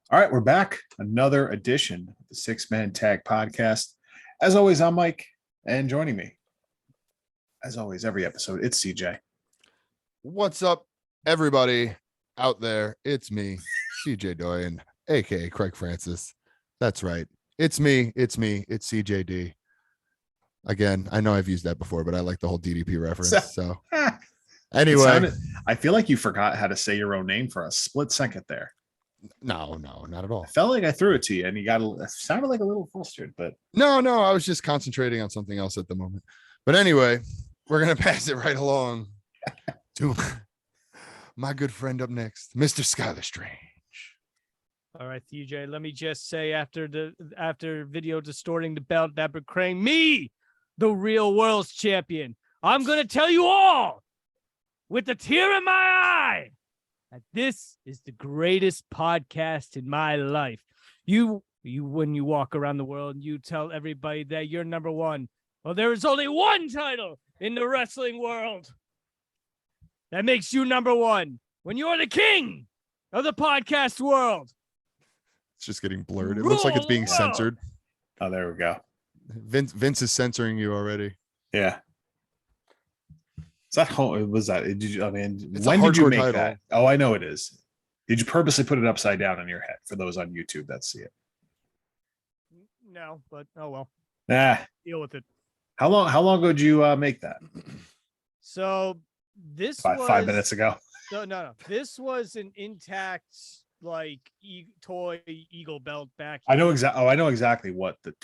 All right, we're back. Another edition of the Six Man Tag Podcast. As always, I'm Mike, and joining me, as always, every episode, it's CJ. What's up, everybody out there? It's me, CJ Doyen, aka Craig Francis. That's right. It's me. It's CJD. Again, I know I've used that before, but I like the whole DDP reference. So anyway, I feel like you forgot how to say your own name for a split second there. No, not at all. I felt like I threw it to you, and it sounded like a little flustered, but no, I was just concentrating on something else at the moment. But anyway, we're gonna pass it right along to my good friend up next, Mr. Skylar Strange. All right, TJ, let me just say after video distorting the belt that proclaimed me the real world's champion, I'm going to tell you all with a tear in my eye that this is the greatest podcast in my life. You when you walk around the world and you tell everybody that you're number one. Well, there is only one title in the wrestling world that makes you number one when you're the king of the podcast world. It's just getting blurred. It looks like it's being censored. Oh, there we go. Vince is censoring you already. Yeah. Is that home? Was that? Did you? I mean, It's when did you make title. that? Oh, I know it is. Did you purposely put it upside down in your head for those on YouTube that see it? No, but oh well. Deal with it. How long ago did you make that? So this was 5 minutes ago. No. This was an intact toy eagle belt back. I know exactly what the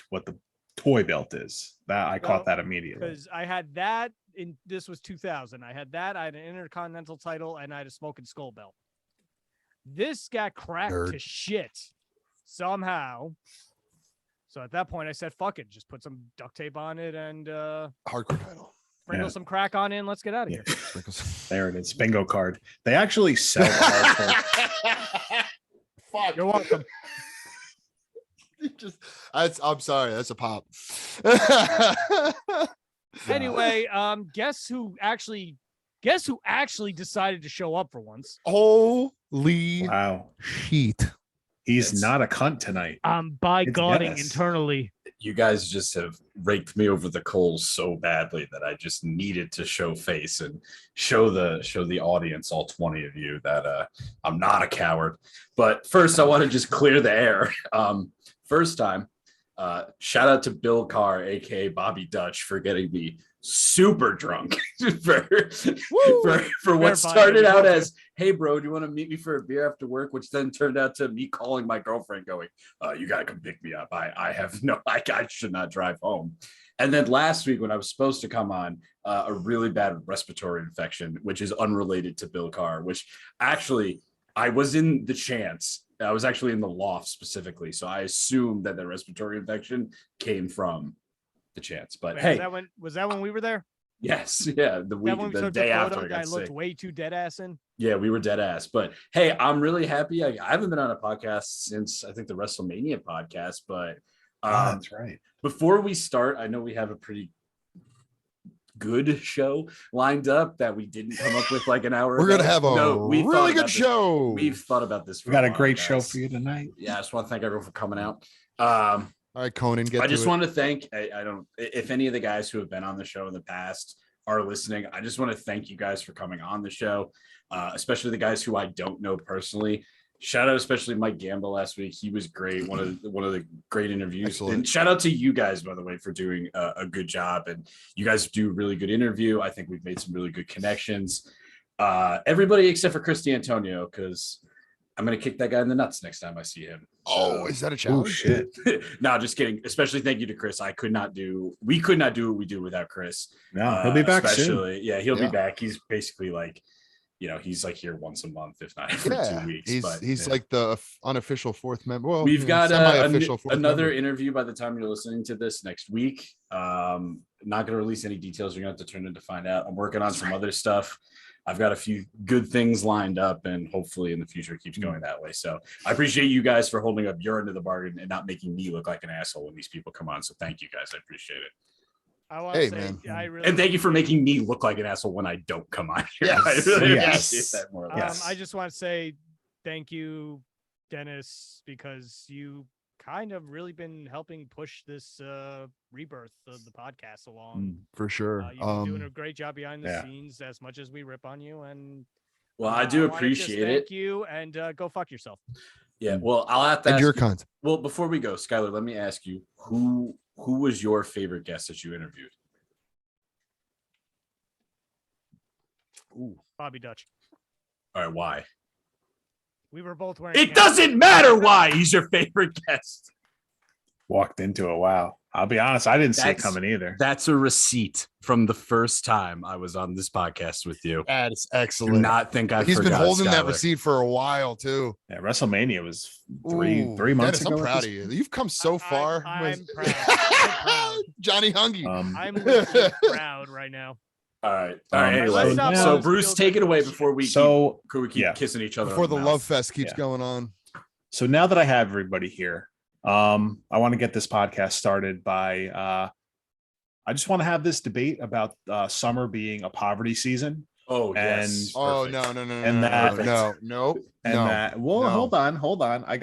toy belt is. That I caught that immediately because I had that in. This was 2000. I had that. I had an intercontinental title, and I had a smoking skull belt. This got cracked to shit somehow. So at that point, I said, "Fuck it, just put some duct tape on it and hardcore title. Sprinkle some crack on it, and let's get out of here." There it is, bingo card. They actually sell the hardcore. Fuck, you're welcome. I'm sorry, that's a pop. Anyway, guess who actually decided to show up for once? Holy wow, shit. He's not a cunt tonight. By godding internally. You guys just have raked me over the coals so badly that I just needed to show face and show the audience, all 20 of you, that I'm not a coward. But first, I want to just clear the air. First time, shout out to Bill Carr, aka Bobby Dutch, for getting me super drunk for what started out as, "Hey bro, do you want to meet me for a beer after work?" which then turned out to me calling my girlfriend going, "You gotta come pick me up. I should not drive home." And then last week when I was supposed to come on, a really bad respiratory infection, which is unrelated to Bill Carr, which actually I was in the chance. I was actually in the loft specifically, so I assumed that the respiratory infection came from the chance. But hey, was that when we were there? Yes, yeah, the day after I got looked sick. way too dead ass in. Yeah, we were dead ass. But hey, I'm really happy. I haven't been on a podcast since I think the WrestleMania podcast. But that's right. Before we start, I know we have a pretty good show lined up that we didn't come up with like an hour We're ago. gonna have a really good show. We've thought about this. We got a great show for you tonight. Yeah, I just want to thank everyone for coming out. All right, Conan, I just want to thank, I don't, if any of the guys who have been on the show in the past are listening, I just want to thank you guys for coming on the show, especially the guys who I don't know personally. Shout out especially Mike Gamble last week. He was great. One of the great interviews. Excellent. And shout out to you guys, by the way, for doing a good job. And you guys do a really good interview. I think we've made some really good connections. Everybody except for Chris D'Antonio, because I'm going to kick that guy in the nuts next time I see him. Oh, is that a challenge? Oh, shit. No, just kidding. Especially thank you to Chris. We could not do what we do without Chris. No, he'll be back soon. Yeah, he'll be back. He's basically like, he's like here once a month, if not every 2 weeks. He's like the unofficial fourth member. Well, we've got another member. interview by the time you're listening to this next week. Not going to release any details. You're going to have to turn in to find out. I'm working on some other stuff. I've got a few good things lined up, and hopefully in the future it keeps going that way. So I appreciate you guys for holding up your end of the bargain and not making me look like an asshole when these people come on. So thank you guys. I appreciate it. I want to say, man. And thank you for making me look like an asshole when I don't come on here. Yes. I really Yes. appreciate that more. Yes. I just want to say thank you Dennis, because you kind of really been helping push this rebirth of the podcast along. For sure. You've been doing a great job behind the yeah. scenes, as much as we rip on you. And Well, I do wanna just appreciate it. Thank you, and go fuck yourself. Yeah. Well, I'll have to And ask your you- cunt. Well, before we go, Skylar, let me ask you who was your favorite guest that you interviewed? Ooh. Bobby Dutch. All right, why? We were both wearing. It hats. doesn't matter why he's your favorite guest. Walked into it. Wow. I'll be honest. I didn't see it That's- coming either. That's a receipt from the first time I was on this podcast with you. That is Do excellent. not think I He's been forgot, holding that Skylar. receipt for a while too. Yeah, WrestleMania was Ooh, three months Dennis, ago. I'm proud of you. You've come so far. I'm proud. I'm proud. Johnny Hungy. I'm legit proud right now. All right. All right. Um, Anyway, so so now- Bruce, take it away before we So keep yeah. kissing each other Before on the mouth. love fest keeps Yeah. going on. So now that I have everybody here, I want to get this podcast started by I just want to have this debate about summer being a poverty season. Oh, And- yes. Oh Perfect. no. And that- no. And No. that well, no. hold on. I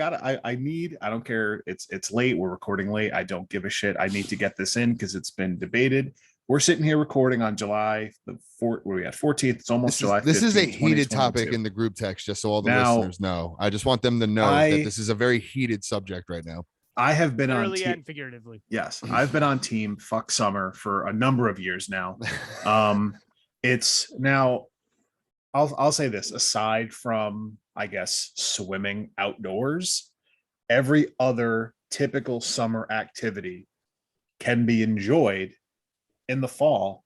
don't care. It's late. We're recording late. I don't give a shit. I need to get this in because it's been debated. We're sitting here recording on July the 4th. Where we at 14th. It's almost July. This is a 15th, heated topic 2022. in the group text, just so all the Now, listeners know. I just want them to know that this is a very heated subject right now. I have been on. Literally and figuratively. Yes, I've been on team fuck summer for a number of years now. It's now I'll say this, aside from I guess swimming outdoors, every other typical summer activity can be enjoyed in the fall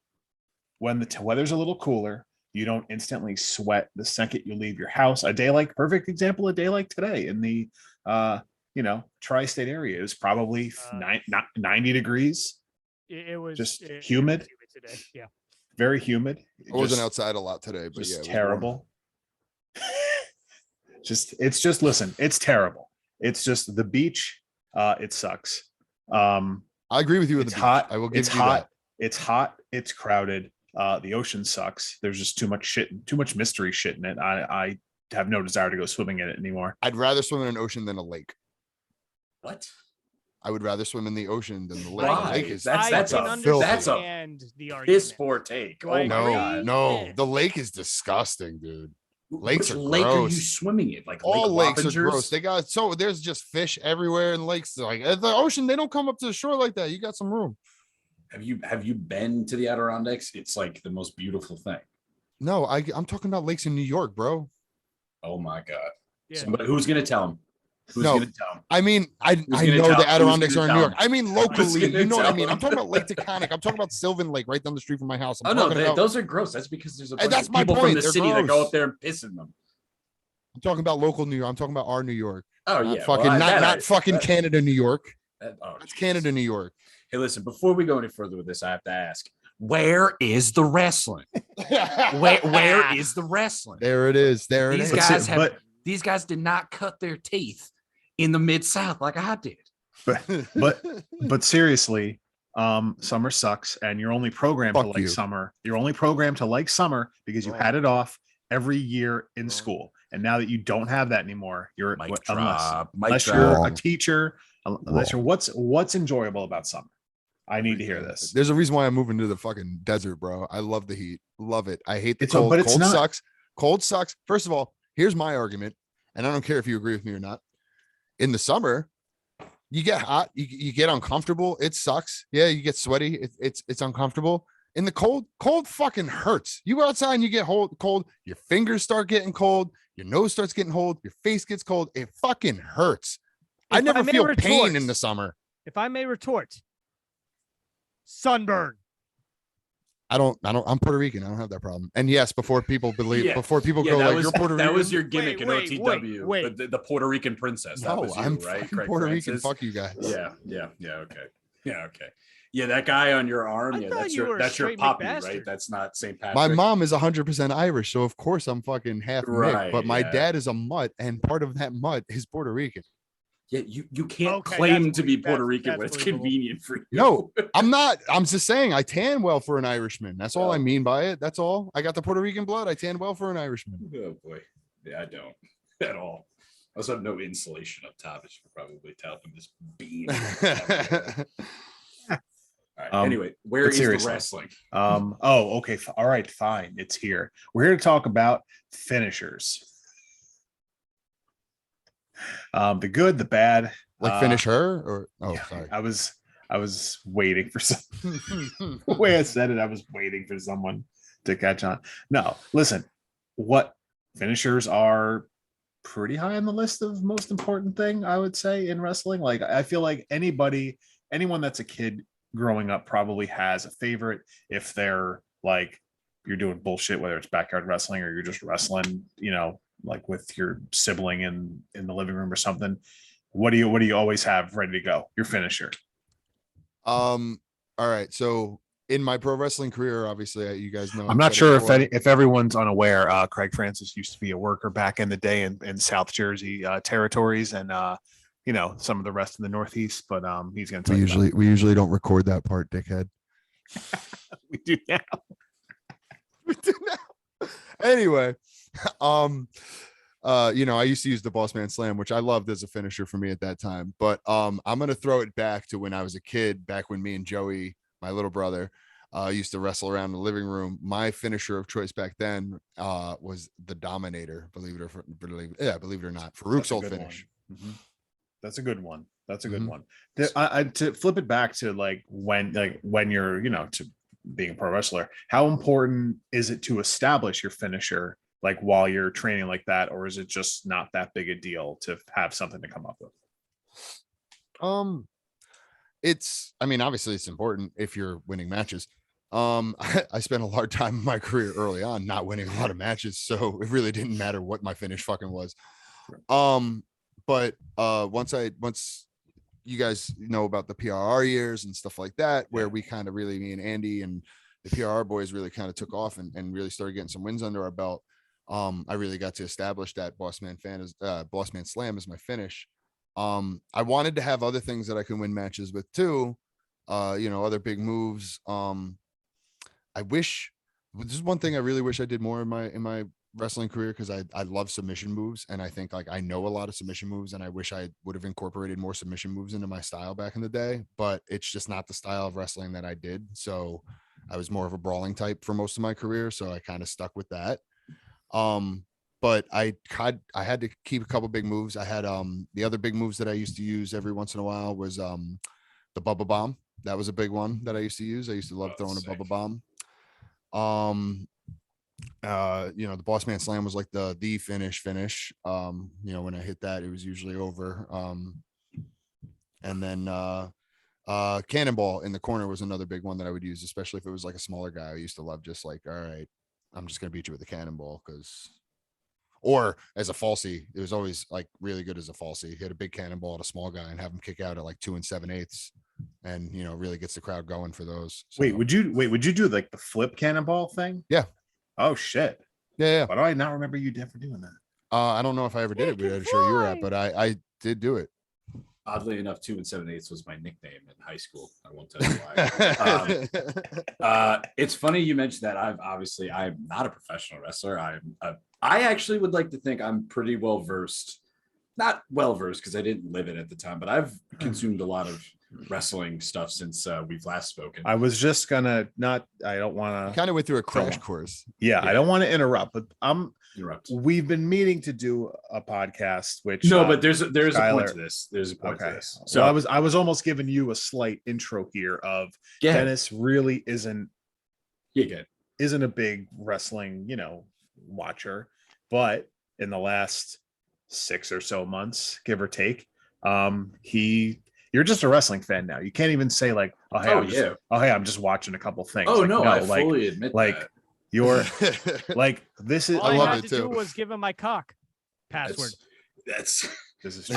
when the weather's a little cooler. You don't instantly sweat the second you leave your house. A day like perfect example, a day like today in the tri-state area, it was probably 90 degrees, It was Just it was humid. today. Yeah. very humid. I wasn't Just- outside a lot today, but just yeah, it was terrible. Listen, it's terrible. It's just the beach. It sucks. warm. I agree with you with It's the hot. beach. I will give It's you hot. that. It's hot. It's crowded. The ocean sucks. There's just too much shit, too much mystery shit in it. I have no desire to go swimming in it anymore. I'd rather swim in an ocean than a lake. What? I would rather swim in the ocean than the lake. Why? The lake is That's I a can filthy. understand the Piss argument. poor take. Do I Oh my agree? god. no, Yeah. the lake is disgusting, dude. Lakes Which are lake are you gross. swimming in? Like All Lake lakes are Wappingers? gross. They got there's just fish everywhere in lakes. Like at the ocean, they don't come up to the shore like that. You got some room. Have you been to the Adirondacks? It's like the most beautiful thing. No, I'm talking about lakes in New York, bro. Oh my god. Yeah. Somebody who's gonna tell him? Who's No. gonna tell him? I mean, I gonna know tell- the who's Adirondacks gonna are in New tell York. I mean, locally, gonna you know what I tell mean. I'm him? talking about Lake Taconic. I'm talking about Sylvan Lake right down the street from my house. I'm Oh no, talking about, those are gross. That's because there's a bunch that's of my people point. from the They're city that go gross. up there and piss in them. I'm talking about local New York. I'm talking about our New York. Oh Not yeah, fucking, well, not fucking that- Canada, New York. oh, That's jeez. Canada, New York. Hey, listen. Before we go any further with this, I have to ask: where is the wrestling? Where is the wrestling? There it is. There it These is. guys have. but These guys did not cut their teeth in the Mid South like I did. but seriously, summer sucks, and you're only programmed to Fuck like you. summer. You're only programmed to like summer because you Oh. had it off every year in Oh. school, and now that you don't have that anymore, you're Mic unless drop. Mic unless drop. you're a Wrong. teacher, unless you're what's enjoyable about summer. I need to hear this. There's a reason why I'm moving to the fucking desert, bro. I love the heat. Love it. I hate the It's a- cold. but it's Cold not- sucks. Cold sucks. First of all, here's my argument, and I don't care if you agree with me or not. In the summer, you get hot, you get uncomfortable. It sucks. Yeah, you get sweaty. It's uncomfortable. In the cold fucking hurts. You go outside and you get cold. Your fingers start getting cold. Your nose starts getting cold. Your face gets cold. It fucking hurts. I If never may feel pain retort- in the summer. If I may retort, sunburn. I'm Puerto Rican. I don't have that problem. And yes, before people believe, Yeah. before people Yeah, go that like was, you're Puerto that Rican. was your gimmick in Wait, OTW. wait. The Puerto Rican princess. That No, was you, I'm right? fucking Craig Puerto Rican. Francis? Fuck you guys. Yeah. Okay. Yeah. Okay. Yeah, that guy on your arm. I Yeah, thought that's you your were a that's your straight poppy, right? McBastard. That's not St. Patrick. My mom is 100% Irish, so of course I'm fucking half Right, Mick. But my yeah. dad is a mutt, and part of that mutt is Puerto Rican. Yeah, you can't Okay, claim that's to be believable. Puerto Rican when That's it's believable. convenient for you. No, I'm not. I'm just saying I tan well for an Irishman. That's all I Oh. mean by it. That's all. I got the Puerto Rican blood. I tan well for an Irishman. Oh boy. Yeah, I don't at all. also have no insulation up top, as you can probably tell from this beam. All right. Anyway, where is the wrestling? Okay. All right, fine. It's here. We're here to talk about finishers. The good, the bad. Like finish her or Yeah, sorry. I was waiting for some the way I said it, I was waiting for someone to catch on. No, listen, what finishers are pretty high on the list of most important thing, I would say, in wrestling. Like, I feel like anyone that's a kid growing up probably has a favorite. If they're like, you're doing bullshit, whether it's backyard wrestling or you're just wrestling, like with your sibling in the living room or something. What do you always have ready to go? Your finisher. All right. So in my pro wrestling career, obviously, you guys know. I'm not sure if everyone's unaware. Craig Francis used to be a worker back in the day in South Jersey territories, and some of the rest of the Northeast. But he's going to. We usually don't record that part, dickhead. We do now. We do now. Anyway, I used to use the Boss Man Slam, which I loved as a finisher for me at that time. But I'm gonna throw it back to when I was a kid, back when me and Joey, my little brother, used to wrestle around the living room. My finisher of choice back then was the Dominator. Believe it or not, Farouk's old finish. Mm-hmm. That's a good one. That's a good one. To flip it back to when you're to being a pro wrestler, how important is it to establish your finisher while you're training like that, or is it just not that big a deal to have something to come up with? Obviously it's important if you're winning matches. I spent a lot of time in my career early on not winning a lot of matches, so it really didn't matter what my finish fucking was. But once you guys know about the PRR years and stuff like that, where we kind of really, me and Andy and the PRR boys really kind of took off and really started getting some wins under our belt. I really got to establish that Boss Man Slam as my finish. I wanted to have other things that I can win matches with too. Other big moves. This is one thing I really wish I did more in my wrestling career, because I love submission moves, and I think I know a lot of submission moves, and I wish I would have incorporated more submission moves into my style back in the day, but it's just not the style of wrestling that I did. So I was more of a brawling type for most of my career, so I kind of stuck with that. But I had to keep a couple big moves. I had the other big moves that I used to use every once in a while was the Bubba Bomb. That was a big one that I used to use. I used to love throwing a Bubba Bomb. The Boss Man Slam was like the finish. When I hit that, it was usually over. And then Cannonball in the corner was another big one that I would use, especially if it was like a smaller guy. I used to love just all right, I'm just gonna beat you with a cannonball, or as a falsie. It was always really good as a falsie. Hit a big cannonball at a small guy and have him kick out at 2 7/8, and really gets the crowd going for those. So, would you do the flip cannonball thing? Yeah. Oh shit. Yeah. Why do I not remember you ever doing that? I don't know if I ever did it, but I'm sure you were at, but I did do it. Oddly enough, 2 7/8 was my nickname in high school. I won't tell you why. It's funny you mentioned that. I'm not a professional wrestler. I actually would like to think I'm pretty well versed. Not well versed because I didn't live it at the time, but I've consumed a lot of wrestling stuff since we've last spoken. I was just gonna I don't want to kind of went through a crash course. Yeah, I don't want to interrupt, but interrupt. We've been meaning to do a podcast, which but there's a point to this. There's a point to this. So I was almost giving you a slight intro here of Dennis really isn't a big wrestling, watcher, but in the last 6 or so months, give or take, you're just a wrestling fan now. You can't even say I'm just watching a couple things. I fully admit that. You're this is. All I had to do was give him my cock password. This is true.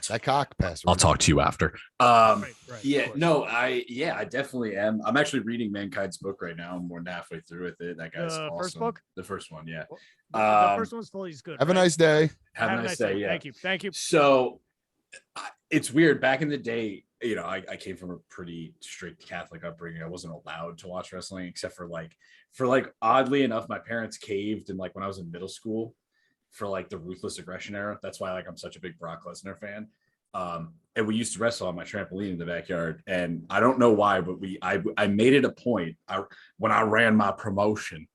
That cock password. I'll talk to you after. Right, I definitely am. I'm actually reading Mankind's book right now. I'm more than halfway through with it. That guy's awesome. First book? The first one, yeah. The first one's fully as good. Have a nice day. Have a nice day. Yeah. Thank you. So it's weird. Back in the day, I came from a pretty strict Catholic upbringing. I wasn't allowed to watch wrestling except for oddly enough, my parents caved, and when I was in middle school for like the Ruthless Aggression era. That's why like I'm such a big Brock Lesnar fan. And we used to wrestle on my trampoline in the backyard. And I don't know why, but I made it a point when I ran my promotion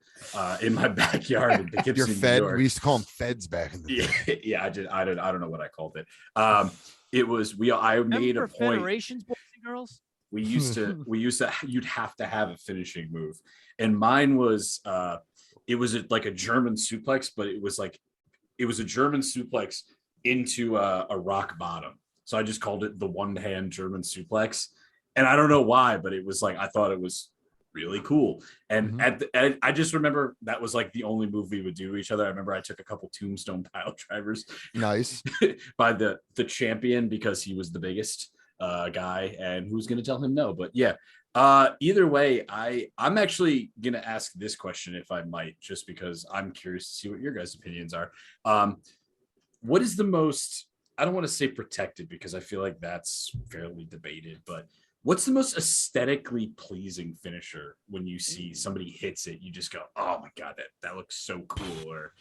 in my backyard in Poughkeepsie, Your Fed, New York. we used to call them Feds back in the day. Yeah, I don't know what I called it. It was I made a point. Federations, boys and girls. We used to you'd have to have a finishing move, and mine was it was like a German suplex, but it was a German suplex into a rock bottom. So I just called it the one hand German suplex, and I don't know why, but it was like I thought it was really cool. And I just remember that was like the only move we would do to each other. I remember I took a couple tombstone pile drivers, Nice, by the champion because he was the biggest guy, and who's going to tell him no? But yeah, either way, I'm actually going to ask this question if I might, just because I'm curious to see what your guys' opinions are. What is the most, I don't want to say protected because I feel like that's fairly debated, but what's the most aesthetically pleasing finisher when you see somebody hits it? You just go, oh my God, that looks so cool. Or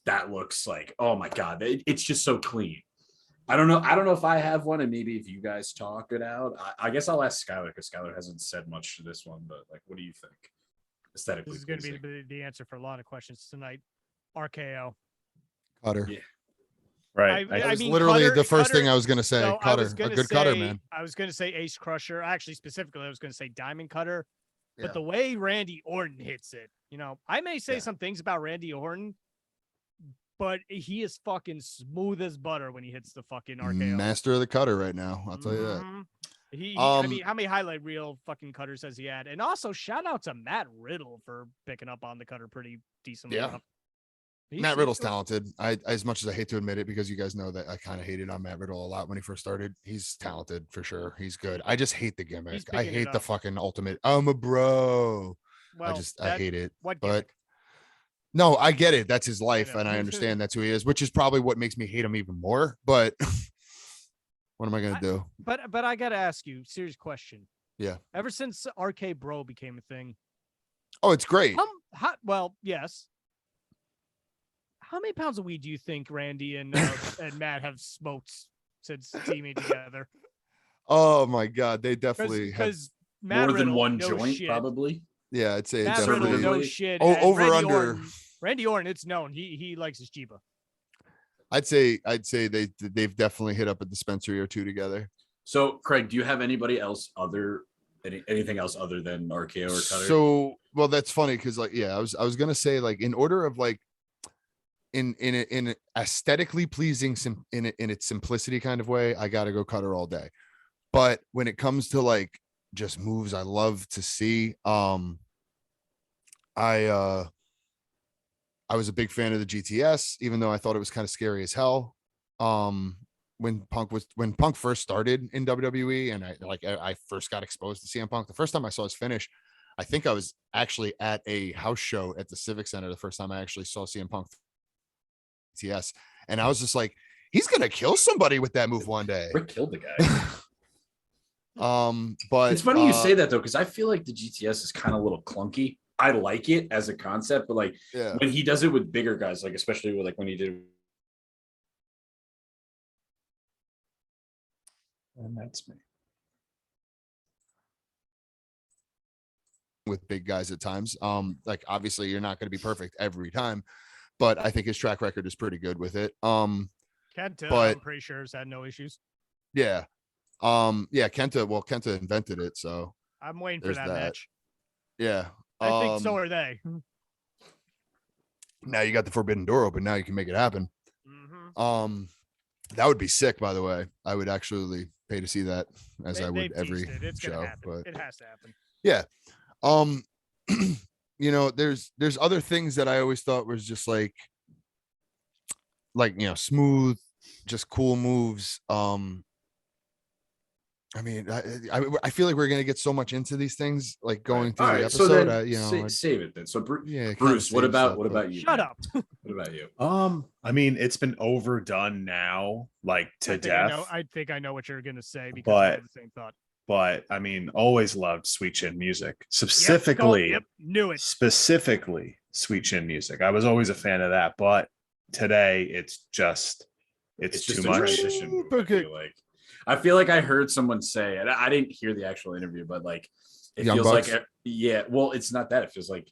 that looks like, oh my God, it's just so clean. I don't know if I have one, and maybe if you guys talk it out. I guess I'll ask Skylar because Skylar hasn't said much to this one, but like, what do you think? Aesthetically, This is going to be the answer for a lot of questions tonight. RKO. Cutter. Yeah. Right. That was mean, literally Cutter- the first thing Cutter- I was going to say. No, I Cutter, was a gonna good cutter, say- man. I was going to say Ace Crusher. Actually, specifically, I was going to say Diamond Cutter. Yeah. But the way Randy Orton hits it, I may say Yeah. some things about Randy Orton, but he is fucking smooth as butter when he hits the fucking RKO. Master of the cutter right now. I'll tell you that. Mhm. I Um, mean, how many highlight reel fucking cutters has he had? And also, shout out to Matt Riddle for picking up on the cutter pretty decently. Yeah. enough. He's- Matt Riddle's talented. As much as I hate to admit it, because you guys know that I kind of hated on Matt Riddle a lot when he first started. He's talented for sure. He's good. I just hate the gimmick. He's I picking it hate the up. fucking ultimate. I'm a bro. Well, I hate it. What But gimmick? no, I get it. That's his life, know. and I understand that's who he is, which is probably what makes me hate him even more. But what am I gonna do? But I gotta ask you, serious question. Yeah. Ever since RK Bro became a thing, Oh, it's great. well, yes. How many pounds of weed do you think Randy and and Matt have smoked since teaming together? Oh my god, they definitely have. Because Matt More than Riddle, one no joint, shit. probably. Yeah, I'd say it's Matt Riddle, definitely. no Conservatively. shit. Oh, and over Randy under. Orton, Randy Orton, it's known he likes his Chiba. I'd say they've definitely hit up a dispensary or two together. So, Craig, do you have anybody else anything else other than RKO or Cutter? So, well, that's funny because, like, yeah, I was gonna say, like, in order of like, in aesthetically pleasing, in its simplicity kind of way, I gotta go Cutter all day. But when it comes to like just moves I love to see, I was a big fan of the GTS, even though I thought it was kind of scary as hell. When Punk first started in WWE, and I first got exposed to CM Punk, the first time I saw his finish, I think I was actually at a house show at the Civic Center the first time I actually saw CM Punk GTS, and I was just like, he's gonna kill somebody with that move one day. Rick killed the guy. But It's funny you say that though, because I feel like the GTS is kind of a little clunky. I like it as a concept, but like yeah, when he does it with bigger guys, like especially with like when he did. And that's me. with big guys at times. Like obviously you're not going to be perfect every time, but I think his track record is pretty good with it. Kenta, But- I'm pretty sure, has had no issues. Yeah. Yeah, Kenta invented it, so I'm waiting for There's that that. match. yeah. I think so are they. Now you got the forbidden door open, now you can make it happen. Mhm. That would be sick, by the way. I would actually pay to see that, as I would They've every teased it. It's show. gonna happen. But It has to happen. you know, there's other things that I always thought was just like smooth, just cool moves. I mean, I feel like we're gonna get so much into these things, like going through All the right, episode. so then I'd- save it then. So yeah, kinda Bruce, what save about stuff, what but- about you? Shut man? up. What about you? I mean, it's been overdone now, like to death. I think I know what you're gonna say because But- I had the same thought. But I mean, always loved Sweet Chin music, Yep, specifically, knew it. specifically Sweet Chin music. I was always a fan of that, but today it's just It's too just a much. transition move, I feel like I heard someone say, and I didn't hear the actual interview, but like it Young feels Bucks? like well, it's not that. It feels like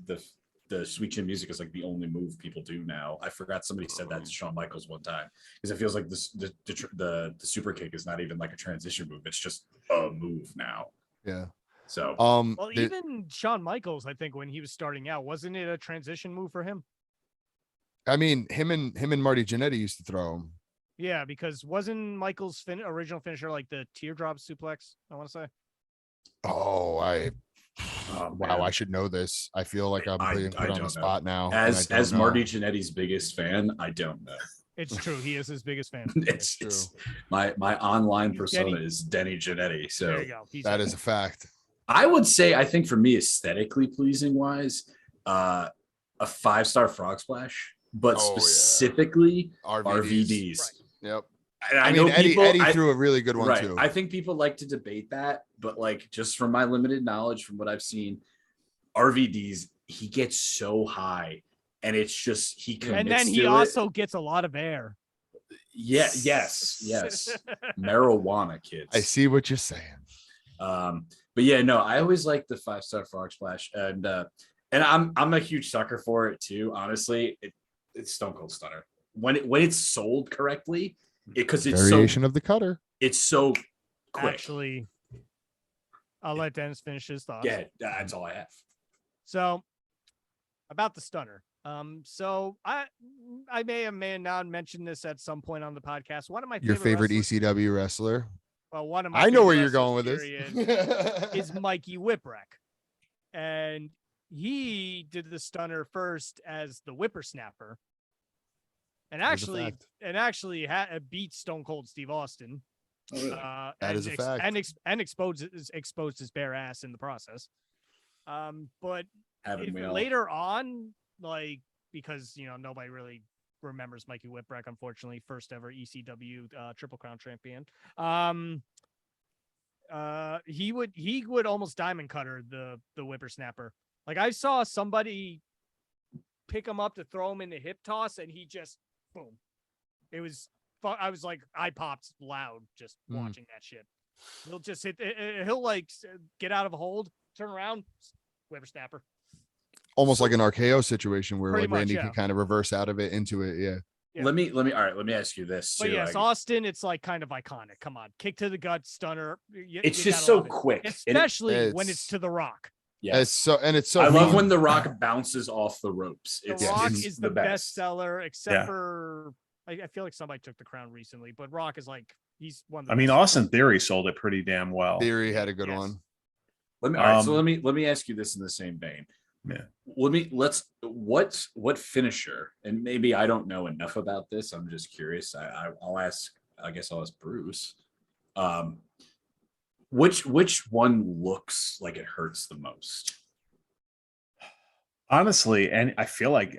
the sweet chin music is like the only move people do now. I forgot somebody said that to Shawn Michaels one time, because it feels like the super kick is not even like a transition move. It's just a move now. Yeah. So Well, even Shawn Michaels, I think when he was starting out, wasn't it a transition move for him? I mean, him and Marty Jannetty used to throw him. Yeah, because wasn't Michaels' original finisher like the teardrop suplex? I want to say. Oh, wow, man. I should know this. I feel like I'm being put on the spot now. As Marty Jannetty's biggest fan, I don't know. It's true. He is his biggest fan. it's my online persona Denny. is Denny Jannetty. So There you go. That is a fact. I would say, I think for me, aesthetically pleasing wise, a 5-star frog splash, but specifically RVDs. Right. Yep. And I mean, Eddie threw a really good one too. I think people like to debate that, but like just from my limited knowledge, from what I've seen, RVDs, he gets so high, and it's just he commits and then he also gets a lot of air. Yeah. Yes. Marijuana, kids. I see what you're saying. But yeah, no, I always like the 5-star frog splash, and I'm a huge sucker for it too. Honestly, it's Stone Cold Stunner when it's sold correctly, because it's variation of the cutter. It's so quick. Actually, I'll let Dennis finish his thoughts. Yeah, that's all I have. So about the stunner. So I may not mention this at some point on the podcast. One of my favorite ECW wrestler. Well, one of my I know where you're going with this. Is Mikey Whipwreck, and he did the stunner first as the whippersnapper, and actually beat Stone Cold Steve Austin. Oh, really? That is a fact, and exposed his bare ass in the process. But later on, like, because nobody really remembers Mikey Whipwreck, unfortunately, first ever ECW Triple Crown champion. He would almost diamond cutter the whippersnapper. Like, I saw somebody pick him up to throw him in the hip toss, and he just boom. It was. I was like, I popped loud just watching that shit. He'll just hit. He'll like get out of a hold, turn around, whippersnapper. Almost like an RKO situation where Pretty like Randy much, can kind of reverse out of it into it. Yeah. Let me all right, let me ask you this But too. yes, Austin, it's like kind of iconic. Come on, kick to the gut, stunner. It's just so quick, especially when it's to the Rock. Yeah, it's so I love when the Rock bounces off the ropes. The Rock is the best seller, except for I feel like somebody took the crown recently, but Rock is like, he's one of the best Austin Theory sold it pretty damn well. Theory had a good one. So let me ask you this in the same vein. Yeah. What finisher, and maybe I don't know enough about this, I'm just curious. I'll ask Bruce. Which one looks like it hurts the most? Honestly, and I feel like,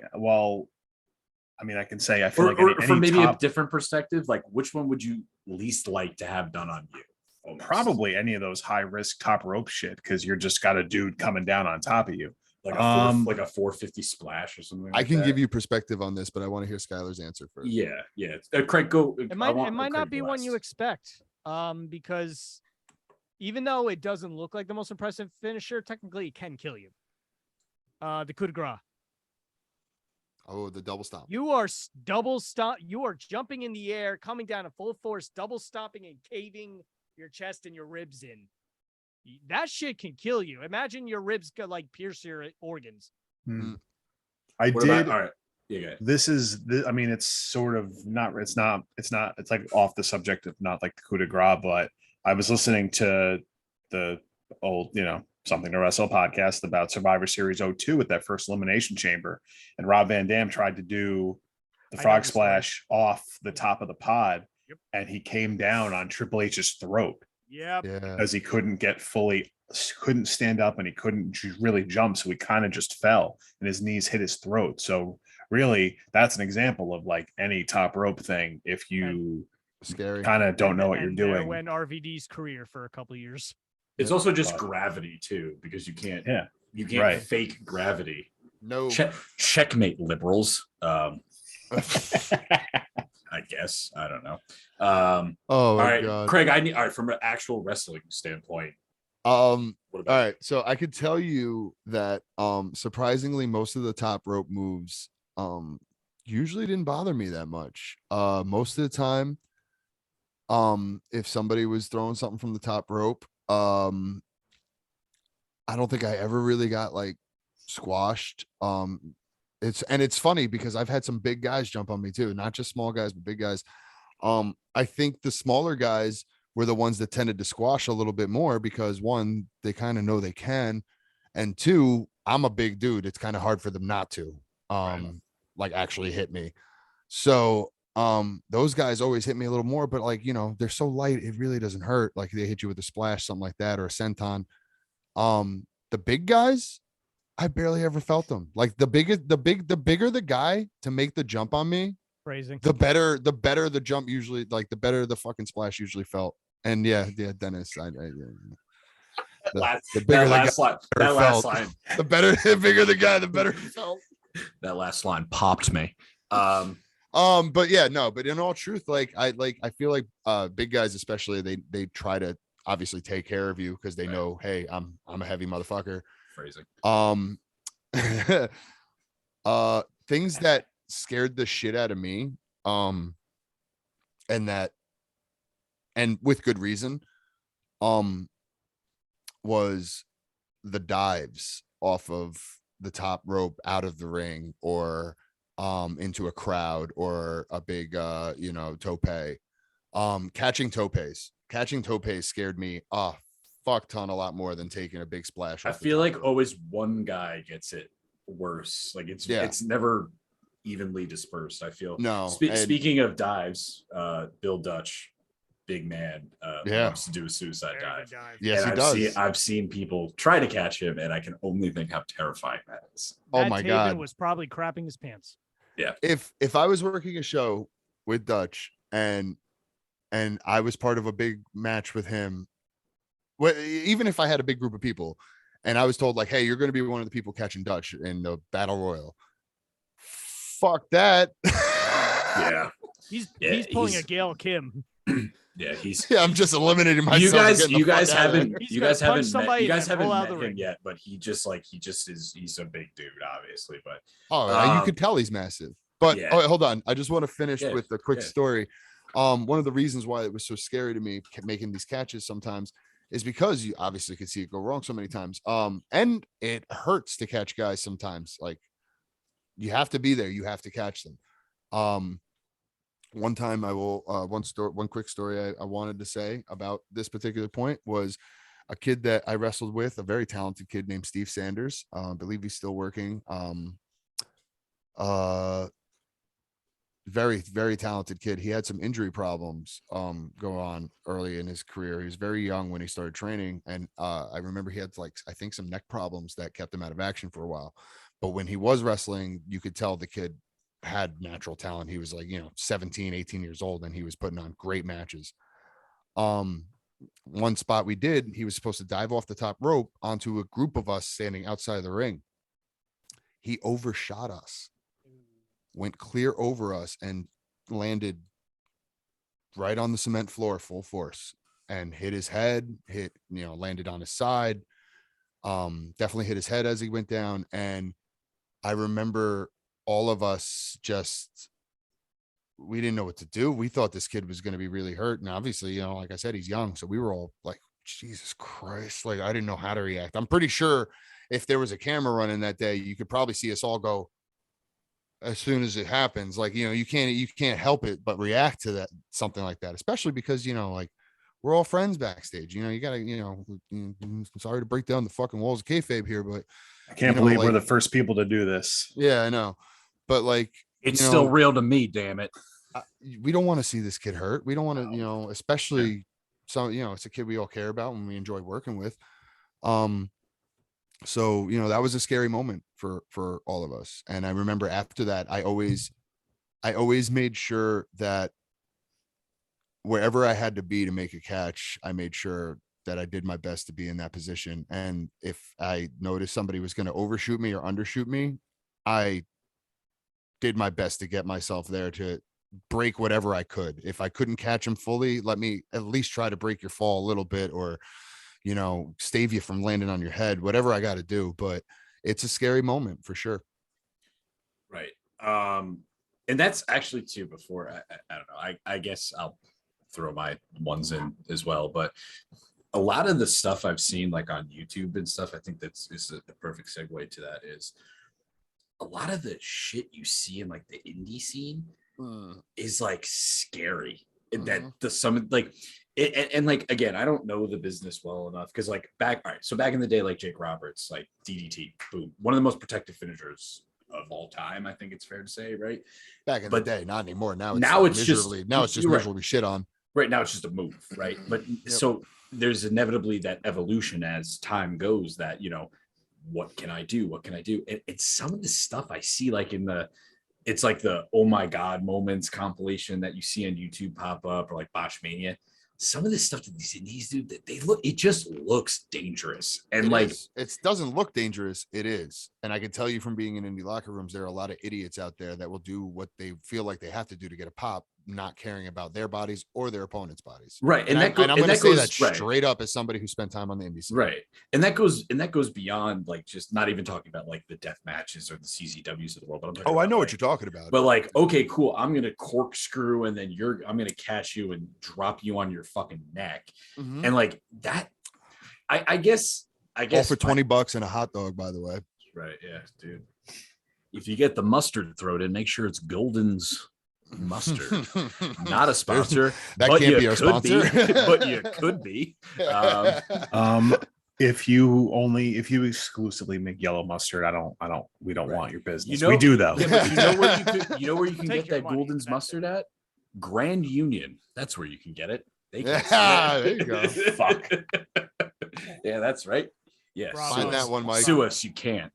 I can say I feel like for maybe a different perspective, like which one would you least like to have done on you? Almost. Probably any of those high risk top rope shit, because you're just got a dude coming down on top of you. Like a 450 splash or something. I can give you perspective on this, but I want to hear Skylar's answer first. Yeah. Craig, go. It might not be one you expect, because even though it doesn't look like the most impressive finisher, technically it can kill you. The coup de grace. Oh, the double stomp. You are double stomp. You are jumping in the air, coming down at full force, double stomping and caving your chest and your ribs in. That shit can kill you. Imagine your ribs could like pierce your organs. I did. All right. Yeah. This is. It's sort of not. It's not. It's like off the subject of not like the coup de grace, but I was listening to the old, Something to Wrestle podcast about Survivor Series 02 with that first elimination chamber, and Rob Van Dam tried to do the frog splash off the top of the pod, and he came down on Triple H's throat. Yeah, because he couldn't stand up, and he couldn't really jump, so he kind of just fell, and his knees hit his throat. So really, that's an example of like any top rope thing. If you kind of don't know what you're doing, went RVD's career for a couple of years. It's also just gravity too, because you can't fake gravity. No checkmate, liberals. I guess. I don't know. Oh All my right, God. Craig, I need all right from an actual wrestling standpoint. What All about right, so I could tell you that surprisingly most of the top rope moves usually didn't bother me that much. Most of the time, if somebody was throwing something from the top rope, I don't think I ever really got like squashed. It's funny because I've had some big guys jump on me too, not just small guys, but big guys. I think the smaller guys were the ones that tended to squash a little bit more because one, they kind of know they can, and two, I'm a big dude. It's kind of hard for them not to, like actually hit me. So, those guys always hit me a little more, but like, they're so light, it really doesn't hurt. Like they hit you with a splash, something like that, or a senton. The big guys, I barely ever felt them. Like the bigger the guy to make the jump on me, Phrasing. the better the jump usually, like the better the fucking splash usually felt. And yeah, Dennis, the bigger the guy, that last line, the better, the bigger the guy, the better it felt. That last line popped me. But yeah, no, but in all truth, I feel like big guys especially, they try to obviously take care of you because they know, hey, I'm a heavy motherfucker. Phrasing. Things that scared the shit out of me, and with good reason, was the dives off of the top rope out of the ring or into a crowd or a big tope. Catching topes scared me a fuck ton a lot more than taking a big splash. I feel like always one guy gets it worse. Like it's never evenly dispersed. I feel. No. Speaking of dives, Bill Dutch, big man, loves to do a suicide dive. Yes, and he does. I've seen people try to catch him, and I can only think how terrifying that is. Oh my God, was probably crapping his pants. Yeah. If I was working a show with Dutch and I was part of a big match with him, well, even if I had a big group of people and I was told like, hey, you're going to be one of the people catching Dutch in the battle royal. Fuck that. Yeah. He's pulling a Gail Kim. Yeah, I'm just eliminating myself. You guys haven't met him him yet, but he's a big dude, obviously. But you could tell he's massive. But hold on, I just want to finish with a quick story. One of the reasons why it was so scary to me making these catches sometimes is because you obviously could see it go wrong so many times. And it hurts to catch guys sometimes. Like you have to be there, you have to catch them. One time I will one quick story I wanted to say about this particular point was a kid that I wrestled with, a very talented kid named Steve Sanders. I believe he's still working. Very, very talented kid. He had some injury problems go on early in his career. He was very young when he started training. And I remember he had I think some neck problems that kept him out of action for a while. But when he was wrestling, you could tell the kid had natural talent. He was 17, 18 years old, and he was putting on great matches. One spot we did, he was supposed to dive off the top rope onto a group of us standing outside of the ring. He overshot us, went clear over us, and landed right on the cement floor full force and hit his head, landed on his side. Definitely hit his head as he went down. And I remember all of us we didn't know what to do. We thought this kid was going to be really hurt. And obviously, like I said, he's young. So we were all like, Jesus Christ. Like, I didn't know how to react. I'm pretty sure if there was a camera running that day, you could probably see us all go as soon as it happens. Like, you can't help it but react to that, something like that, especially because, like we're all friends backstage, you gotta, I'm sorry to break down the fucking walls of kayfabe here, but I can't believe we're the first people to do this. Yeah, I know. But it's still real to me, damn it. We don't want to see this kid hurt. We don't want to, especially it's a kid we all care about and we enjoy working with. So, that was a scary moment for all of us. And I remember after that, I always made sure that wherever I had to be to make a catch, I made sure that I did my best to be in that position. And if I noticed somebody was going to overshoot me or undershoot me, I did my best to get myself there to break whatever I could. If I couldn't catch him fully, let me at least try to break your fall a little bit, or, you know, stave you from landing on your head, whatever I got to do. But it's a scary moment for sure. Right. And that's actually too, before I don't know, I guess I'll throw my ones in as well, but a lot of the stuff I've seen like on YouTube and stuff, I think that's is a perfect segue to that, is a lot of the shit you see in like the indie scene is like scary. And that the some like it, and like, again, I don't know the business well enough, because like back in the day, like Jake Roberts, like DDT, boom, one of the most protective finishers of all time, I think it's fair to say, right? Back in the day, not anymore. Now it's just miserably shit on. Right now, it's just a move, right? But so there's inevitably that evolution as time goes, that, you know, what can I do? What can I do? It's some of the stuff I see, like it's like the oh my god moments compilation that you see on YouTube pop up, or like Boschmania. Some of the stuff that these indies do, that it just looks dangerous. And it doesn't look dangerous. It is. And I can tell you from being in indie locker rooms, there are a lot of idiots out there that will do what they feel like they have to do to get a pop, not caring about their bodies or their opponent's bodies. Right. And I'm going to say that straight up as somebody who spent time on the indie scene. Right. And that goes beyond, like, just not even talking about like the death matches or the CZWs of the world. But I know what you're talking about. But like, okay, cool. I'm going to corkscrew, and then I'm going to catch you and drop you on your fucking neck. And like that, I guess all for $20 and a hot dog, by the way. Right. Yeah, dude. If you get the mustard thrown in, make sure it's Golden's mustard. Not a sponsor. That can't be our sponsor. But you could be. If you exclusively make yellow mustard, we don't want your business. You know, we do though. Yeah, but you know where you can get that Golden's mustard at? Grand Union. That's where you can get it. There you go. Fuck. Yeah, that's right. Yeah. Find that one, Mike. Sue us. You can't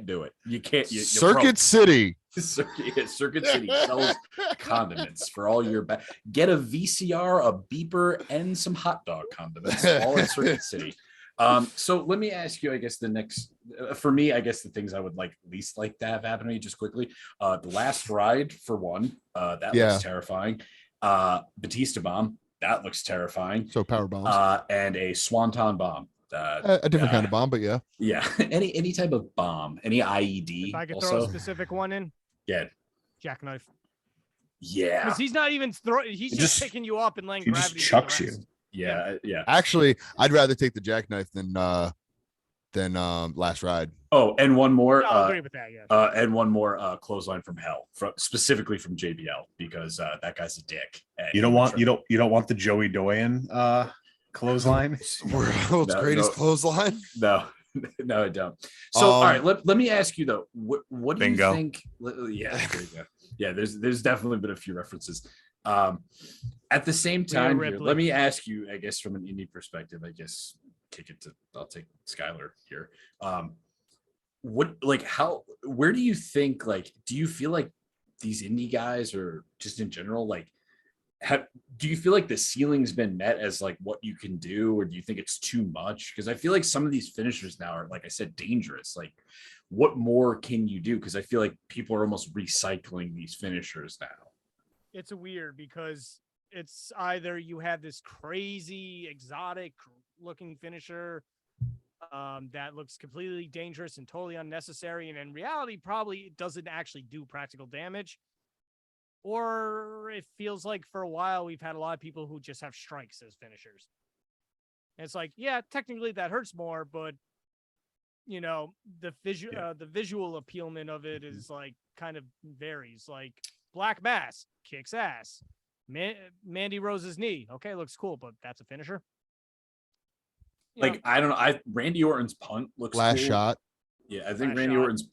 do it. You can't. Circuit City. Circuit City sells condiments for all your get a VCR, a beeper, and some hot dog condiments, all in Circuit City. So let me ask you, I guess the next for me, I guess the things I would least like to have happen to me, just quickly. The last ride, for one, that looks terrifying. Batista bomb, that looks terrifying. So power bombs. And a swanton bomb. A different kind of bomb, but yeah. Any type of bomb, any IED. If I could also throw a specific one in, jackknife. Yeah, because he's not even throwing. He's just picking you up and letting gravity. Just chucks you. Yeah. Actually, I'd rather take the jackknife than last ride. Oh, and one more. I'll agree with that. Yeah. And one more clothesline from hell, specifically from JBL, because that guy's a dick. You don't want the Joey Doyen clothesline. World's greatest clothesline. No, I don't. So all right, let me ask you though, what do you think? Yeah, there you go. Yeah, there's definitely been a few references. At the same time, here, let me ask you, I guess from an indie perspective, I'll take Skylar here. Where do you think, do you feel like these indie guys, or just in general, do you feel like the ceiling's been met as what you can do, or do you think it's too much? Because I feel like some of these finishers now are, like I said, dangerous. What more can you do? Because I feel like people are almost recycling these finishers now. It's weird because it's either you have this crazy exotic looking finisher that looks completely dangerous and totally unnecessary, and in reality probably doesn't actually do practical damage, or it feels like for a while we've had a lot of people who just have strikes as finishers. And it's technically that hurts more, but the visual appealment of it is kind of varies. Black Mass kicks ass. Mandy Rose's knee, okay, looks cool, but that's a finisher. I don't know. Randy Orton's punt looks last cool. shot. Yeah, I think Randy Orton's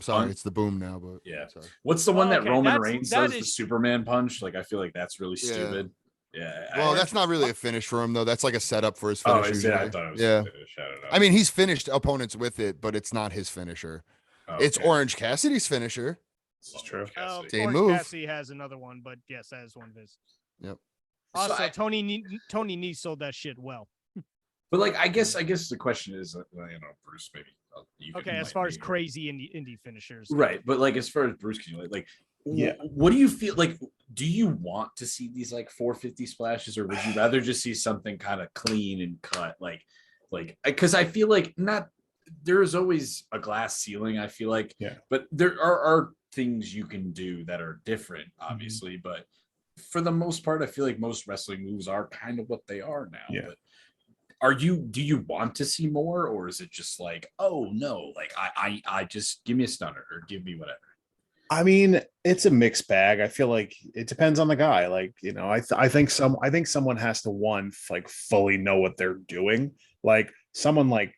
sorry, it's the boom now, but yeah. Sorry. What's the one that Roman Reigns does? The Superman punch. I feel like that's really stupid. Yeah. Well, that's not really a finish for him though. That's like a setup for his finish. I thought it was a finish. I don't know. I mean, he's finished opponents with it, but it's not his finisher. Okay. It's Orange Cassidy's finisher. This is true. Same move. Cassidy has another one, but yes, that is one of his. Yep. Also, Tony Nee sold that shit well. But like, I guess the question is, Bruce, maybe you can Okay, as enlighten far as me. crazy indie finishers, Right, but like as far as Bruce, can you Yeah. what do you feel like? Do you want to see these like 450 splashes, or would you rather just see something kind of clean and cut? Like because I feel like not there is always a glass ceiling. I feel like, Yeah. but there are things you can do that are different, Mm-hmm. obviously. But for the most part, I feel like most wrestling moves are kind of what they are now. Yeah. But do you want to see more, or is it just like, oh no, like I just give me a stunner or give me whatever? I mean, it's a mixed bag. I feel like it depends on the guy. Like, I think someone has to like fully know what they're doing. Like someone like,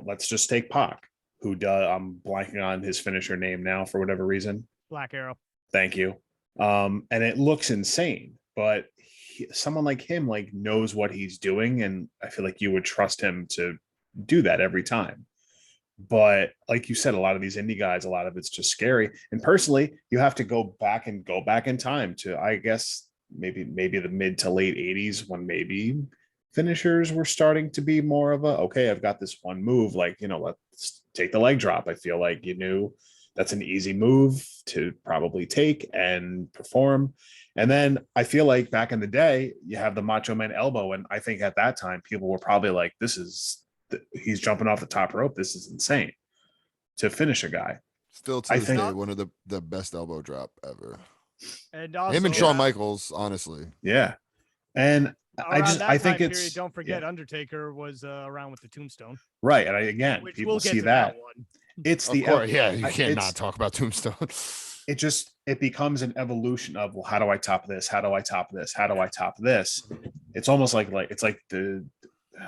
let's just take Pac, who does I'm blanking on his finisher name now for whatever reason. Black Arrow. Thank you. And it looks insane, but someone like him like knows what he's doing, and I feel like you would trust him to do that every time. But like you said, a lot of these indie guys, a lot of it's just scary. And personally, you have to go back in time to, I guess, maybe the mid to late 80s, when maybe finishers were starting to be more of a, okay, I've got this one move, like, let's take the leg drop. I feel like you knew that's an easy move to probably take and perform. And then I feel like back in the day, you have the Macho Man elbow. And I think at that time, people were probably like, he's jumping off the top rope. This is insane to finish a guy. Still to I this think- day, one of the best elbow drop ever. And also, Him and Shawn Michaels, honestly. Yeah. And I think it's period, don't forget Undertaker was around with the Tombstone. right. And again, Which people we'll get see to that. one. It's Of the course, yeah, you can't it's- not talk about Tombstone. it becomes an evolution of, well, how do I top this? How do I top this? How do I top this? It's almost like it's like the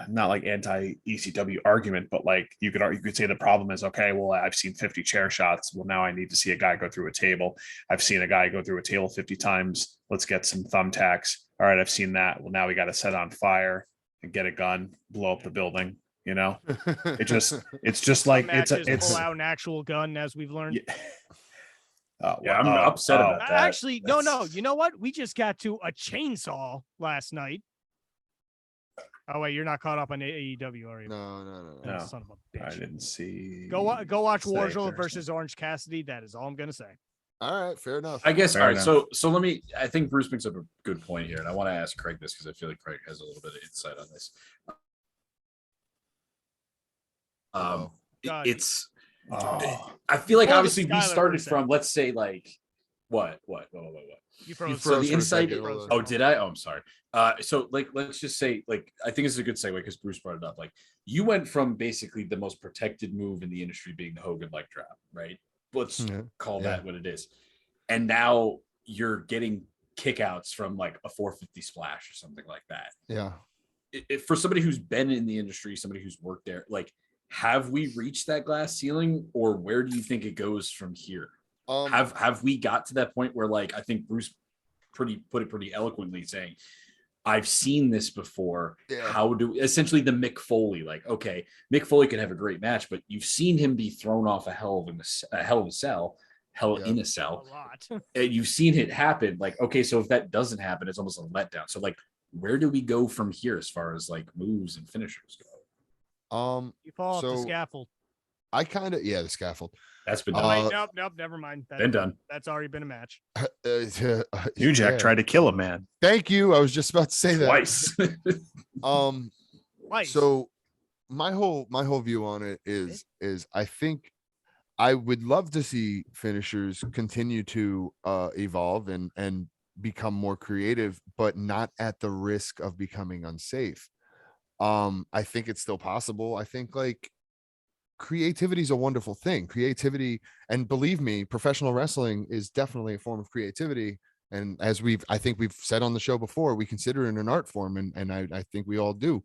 not like anti ECW argument, but like you could say the problem is, okay, well, I've seen 50 chair shots. Well, now I need to see a guy go through a table. I've seen a guy go through a table 50 times. Let's get some thumbtacks. All right, I've seen that. Well, now we got to set on fire and get a gun, blow up the building. It's just like it's pull out an actual gun, as we've learned. Yeah. I'm upset about that. Actually, no. You know what? We just got to a chainsaw last night. Oh wait, you're not caught up on AEW, are you? No. No. Son of a I bitch. didn't see. Go watch Warzone Thursday. versus Orange Cassidy. That is all I'm gonna say. All right, fair enough. I guess. Fair All right. enough. So let me. I think Bruce brings up a good point here, and I want to ask Craig this because I feel like Craig has a little bit of insight on this. God. It's. Oh, I feel like Hold it, obviously we Skylar, started for a from, let's say, like what. You froze. So the for a insight. second, hold on. Oh, did I? Oh, I'm sorry. So like, let's just say, like, I think this is a good segue because Bruce brought it up. Like, you went from basically the most protected move in the industry being the Hogan leg drop, right? Let's call that what it is. And now you're getting kickouts from like a 450 splash or something like that. Yeah. For somebody who's been in the industry, somebody who's worked there, like, have we reached that glass ceiling, or where do you think it goes from here? Have we got to that point where, like, I think Bruce put it pretty eloquently, saying, I've seen this before. Yeah. How do essentially the Mick Foley, like, okay, Mick Foley could have a great match, but you've seen him be thrown off a hell in a cell. A lot. And you've seen it happen. Like, okay, so if that doesn't happen, it's almost a letdown. So, like, where do we go from here as far as like moves and finishers go? You fall off the so- scaffold. I kind of the scaffold. That's been Oh, done. wait, nope, never mind. Been done. That's already been a match. New Jack Yeah. tried to kill a man. Thank you. I was just about to say that. Twice. Twice. So my whole view on it is I think I would love to see finishers continue to evolve and become more creative, but not at the risk of becoming unsafe. I think it's still possible. I think like creativity is a wonderful thing. Creativity, and believe me, professional wrestling is definitely a form of creativity. And as I think we've said on the show before, we consider it an art form, and I think we all do.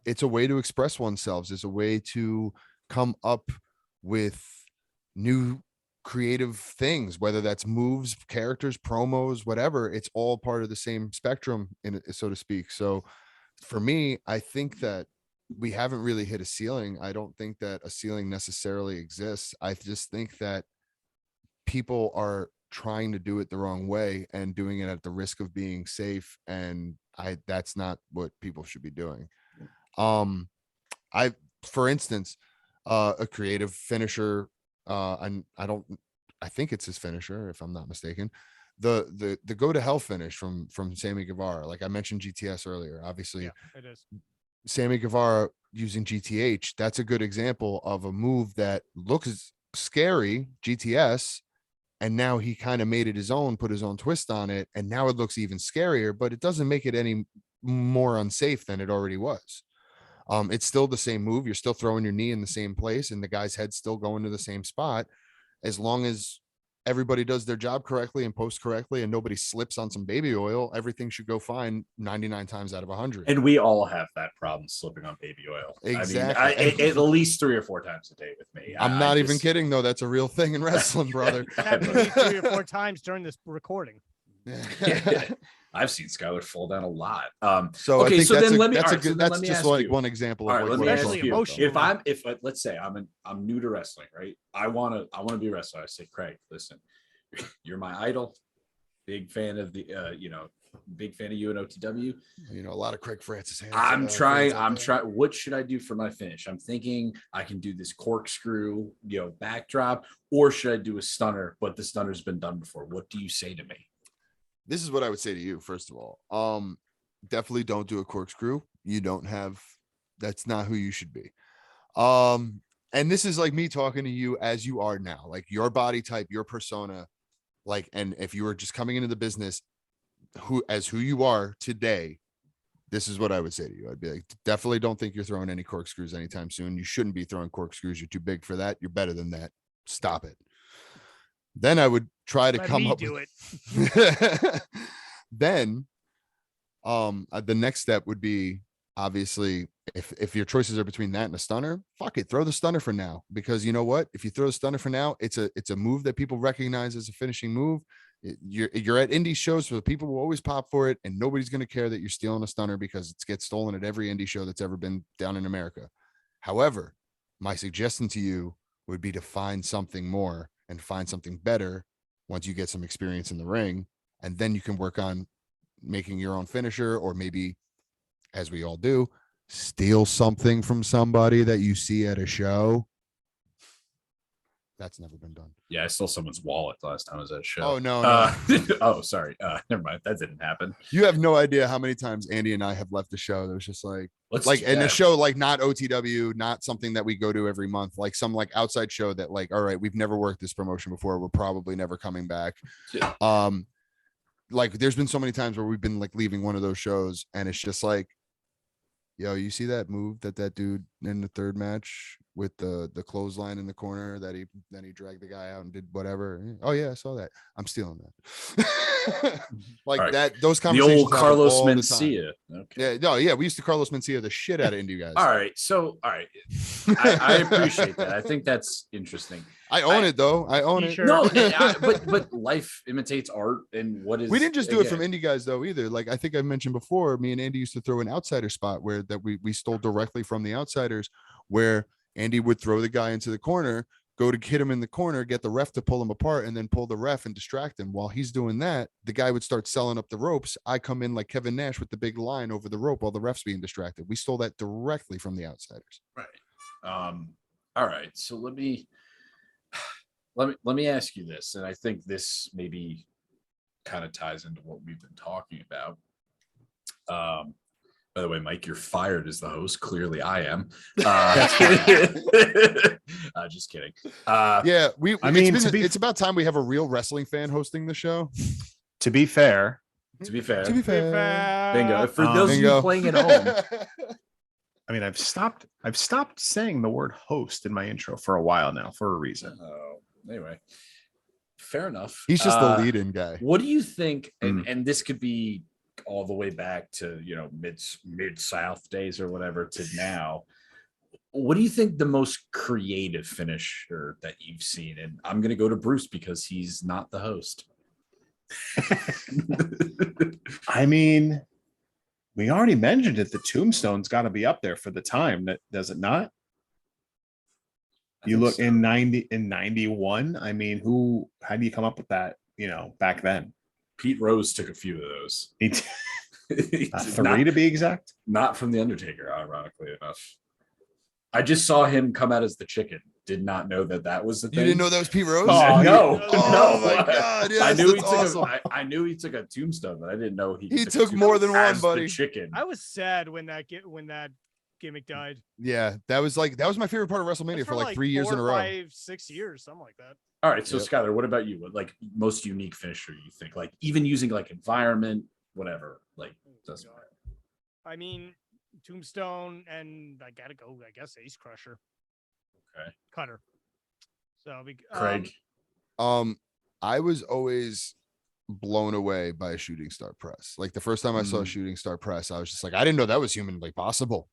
It's a way to express oneself. It's a way to come up with new creative things, whether that's moves, characters, promos, whatever. It's all part of the same spectrum, so to speak. So for me, I think that we haven't really hit a ceiling. I don't think that a ceiling necessarily exists. I just think that people are trying to do it the wrong way and doing it at the risk of being safe. And that's not what people should be doing. For instance, a creative finisher, and I think it's his finisher, if I'm not mistaken. The go to hell finish from Sammy Guevara. Like I mentioned GTS earlier, obviously. Yeah, it is. Sammy Guevara using GTH, that's a good example of a move that looks scary, GTS, and now he kind of made it his own, put his own twist on it, and now it looks even scarier, but it doesn't make it any more unsafe than it already was. It's still the same move. You're still throwing your knee in the same place, and the guy's head's still going to the same spot. As long as everybody does their job correctly and post correctly and nobody slips on some baby oil, everything should go fine 99 times out of 100. And we all have that problem slipping on baby oil. Exactly. I mean, at least 3 or 4 times a day with me. I'm not even kidding, though. That's a real thing in wrestling, brother. It's happened to me 3 or 4 times during this recording. I've seen Skylar fall down a lot. So okay, I think so that's then a, let me. that's all a right, so good. then That's let me just ask like you. one example All of right, like let me what ask Especially you. emotional. If let's say I'm new to wrestling, right? I want to be a wrestler. I say, Craig, listen, you're my idol. Big fan of the big fan of you and OTW. You know, a lot of Craig Francis. I'm trying. What should I do for my finish? I'm thinking I can do this corkscrew, backdrop, or should I do a stunner? But the stunner's been done before. What do you say to me? This is what I would say to you. First of all, definitely don't do a corkscrew. You don't have. That's not who you should be. And this is like me talking to you as you are now, like your body type, your persona, like, and if you were just coming into the business, who you are today, this is what I would say to you. I'd be like, definitely don't think you're throwing any corkscrews anytime soon. You shouldn't be throwing corkscrews. You're too big for that. You're better than that. Stop it. Then I would try to come up with it. Then the next step would be, obviously, if your choices are between that and a stunner, fuck it, throw the stunner for now. Because you know what? If you throw the stunner for now, it's a move that people recognize as a finishing move. You're at indie shows, so people will always pop for it, and nobody's going to care that you're stealing a stunner because it gets stolen at every indie show that's ever been down in America. However, my suggestion to you would be to find something more and find something better once you get some experience in the ring, and then you can work on making your own finisher, or maybe, as we all do, steal something from somebody that you see at a show. That's never been done. Yeah, I stole someone's wallet the last time I was at a show. Oh, no. Oh, sorry. Never mind. That didn't happen. You have no idea how many times Andy and I have left the show. There's just like in a show, like not OTW, not something that we go to every month, like some like outside show that like, all right, we've never worked this promotion before. We're probably never coming back. Yeah. Like there's been so many times where we've been like leaving one of those shows and it's just like, yo, you see that move that dude in the third match with the clothesline in the corner that he dragged the guy out and did whatever? Oh yeah, I saw that. I'm stealing that. Like right. That. Those conversations. The old Carlos Mencia. Okay. Yeah. We used to Carlos Mencia the shit out of indie guys. All right. I appreciate that. I think that's interesting. I own it though. I own it. No, but life imitates art, and what is? We didn't just do it from indie guys though either. Like I think I mentioned before, me and Andy used to throw an outsider spot where that we stole directly from the outsiders, where Andy would throw the guy into the corner, go to hit him in the corner, get the ref to pull him apart, and then pull the ref and distract him. While he's doing that, the guy would start selling up the ropes. I come in like Kevin Nash with the big line over the rope while the ref's being distracted. We stole that directly from the outsiders. Right. All right. So let me ask you this, and I think this maybe kind of ties into what we've been talking about. By the way, Mike, you're fired as the host. Clearly, I am. Just kidding. Yeah, it's about time we have a real wrestling fan hosting the show. To be fair. Bingo. For those of you playing at home. I mean, I've stopped saying the word host in my intro for a while now for a reason. Anyway, fair enough. He's just the lead-in guy. What do you think? And this could be all the way back to mid-South days or whatever to now. What do you think the most creative finisher that you've seen? And I'm going to go to Bruce because he's not the host. I mean, we already mentioned it. The Tombstone's got to be up there for the time. That does it not? You look so. in 91. I mean, how do you come up with that? back then. Pete Rose took a few of those. He three to be exact. Not from the Undertaker, ironically enough. I just saw him come out as the chicken. Did not know that was the thing. You didn't know that was Pete Rose? Oh, no. Oh my God. Yes, I knew he that's took awesome. I knew he took a tombstone, but I didn't know He took more than one, buddy. The chicken. I was sad when that gimmick died. Yeah, that was my favorite part of WrestleMania for like 3 years in a row. 5, 6 years, something like that. All right, so Yep. Skylar, what about you? What, like, most unique finisher you think? Like, even using like environment, whatever. Like, doesn't matter. I mean, Tombstone, and I gotta go. I guess Ace Crusher. Okay. Cutter. So Craig. I was always blown away by a shooting star press. Like the first time I saw a shooting star press, I was just like, I didn't know that was humanly possible.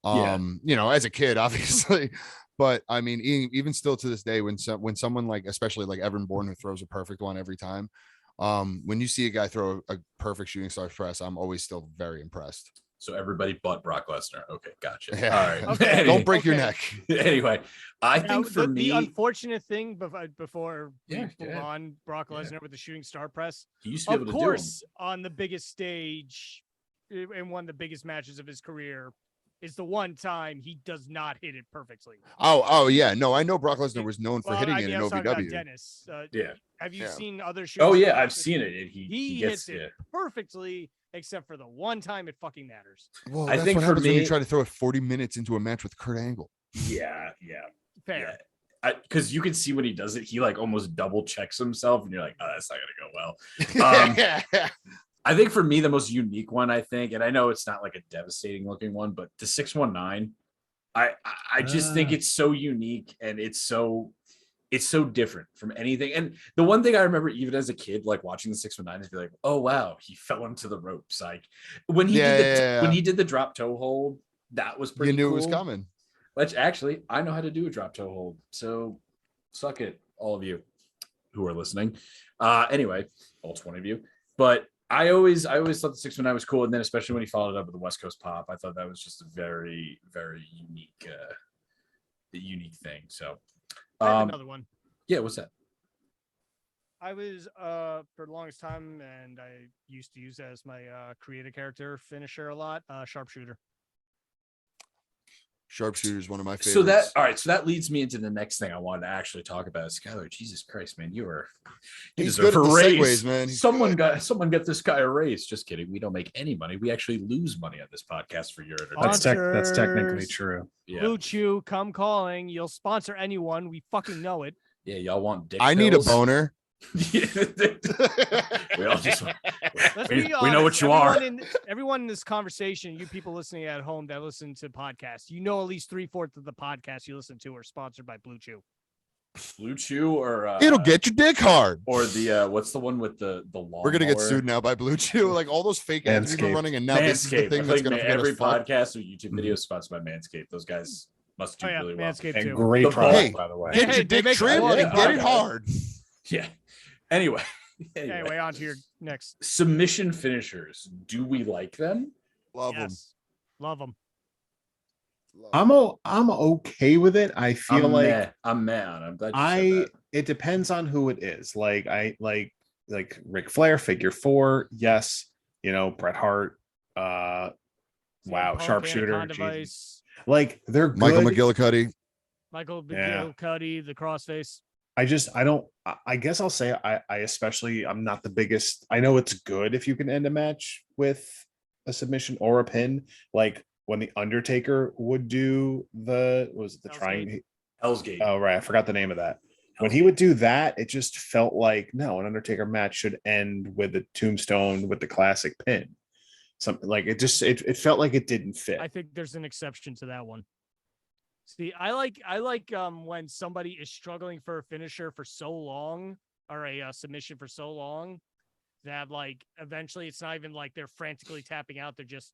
As a kid, obviously. But I mean, even still to this day, when someone like, especially like Evan Bourne, who throws a perfect one every time, when you see a guy throw a perfect shooting star press, I'm always still very impressed. So everybody but Brock Lesnar. Okay, gotcha. Yeah. All right. Okay. Don't break your neck. Anyway, I think for the me, unfortunate thing before we Yeah, move go ahead. on, Brock Yeah. Lesnar with the shooting star press. he used to be Of able to do them. course, on the biggest stage, in one of the biggest matches of his career, is the one time he does not hit it perfectly. Oh yeah. No, I know Brock Lesnar was known for Well, hitting I it mean, in I was talking about OVW. Dennis. Yeah. Have you Yeah. seen other shooting Oh yeah, stars? I've seen it. He gets hits it yeah. perfectly, except for the one time it fucking matters. Well, I that's think what for happens when me- you try to throw it 40 minutes into a match with Kurt Angle. Yeah. Fair. Because you can see when he does it, he like almost double checks himself, and you're like, oh, that's not gonna go well. I think for me, the most unique one, I think, and I know it's not like a devastating looking one, but the 619, I just think it's so unique, and it's so different from anything. And the one thing I remember, even as a kid, like watching the 619, is be like, oh wow, he fell into the ropes. Like when he when he did the drop toe hold, that was pretty. You knew cool. it was coming. Which actually, I know how to do a drop toe hold. So suck it, all of you who are listening. Anyway, all 20 of you. But I always thought the 619 was cool. And then especially when he followed it up with the West Coast Pop, I thought that was just a very, very unique thing. So I have another one. yeah, what's that? I was for the longest time, and I used to use that as my creative character finisher a lot. Sharpshooter. Sharpshooter is one of my favorites. So that all right. So that leads me into the next thing I wanted to actually talk about. Skylar, Jesus Christ, man, you He's deserve good at a the raise. segues, man. He's Someone good. get this guy a raise. Just kidding. We don't make any money. We actually lose money on this podcast for your entertainment. That's technically Sponsors. true. Yeah, Blue Chew, come calling. You'll sponsor anyone. We fucking know it. yeah. Y'all want dick I need a pills? boner. we all just Let's we be know honest, what you are. Everyone in this conversation, you people listening at home that listen to podcasts, you know at least 3/4 of the podcasts you listen to are sponsored by Blue Chew. Blue Chew or It'll get your dick hard. or the what's the one with the long. We're gonna get sued now by Blue Chew. Like all those fake ads we've been Manscaped. running, and now this is the Manscaped. thing I that's think gonna get every us fucked. podcast or YouTube video is sponsored by Manscaped. Those guys must do Oh yeah, really well. Manscaped And too. great The product, Hey, by the way. Get Hey, your they dick make trimmed quality and get it product. hard. Yeah. Anyway. Anyway, on to your next. Submission finishers. Do we like them? Love them. Yes. Love them. I'm okay with it. I feel I'm mad. I'm glad you said that. it depends on who it is. Like I like Ric Flair, figure 4, yes. Bret Hart, wow, Punk, sharpshooter. Anaconda Jesus. Vice, Like they're good. Michael McGillicuddy. Michael Yeah. McGillicuddy, the crossface. I guess I'll say I especially, I'm not the biggest. I know it's good if you can end a match with a submission or a pin, like when the Undertaker would do the Hell's trying. Hell's Gate. Oh right, I forgot the name of that. When he would do that, it just felt like no, an Undertaker match should end with a tombstone with the classic pin. Something like it felt like it didn't fit. I think there's an exception to that one. See, I like when somebody is struggling for a finisher for so long, or a submission for so long, that like eventually it's not even like they're frantically tapping out. They're just.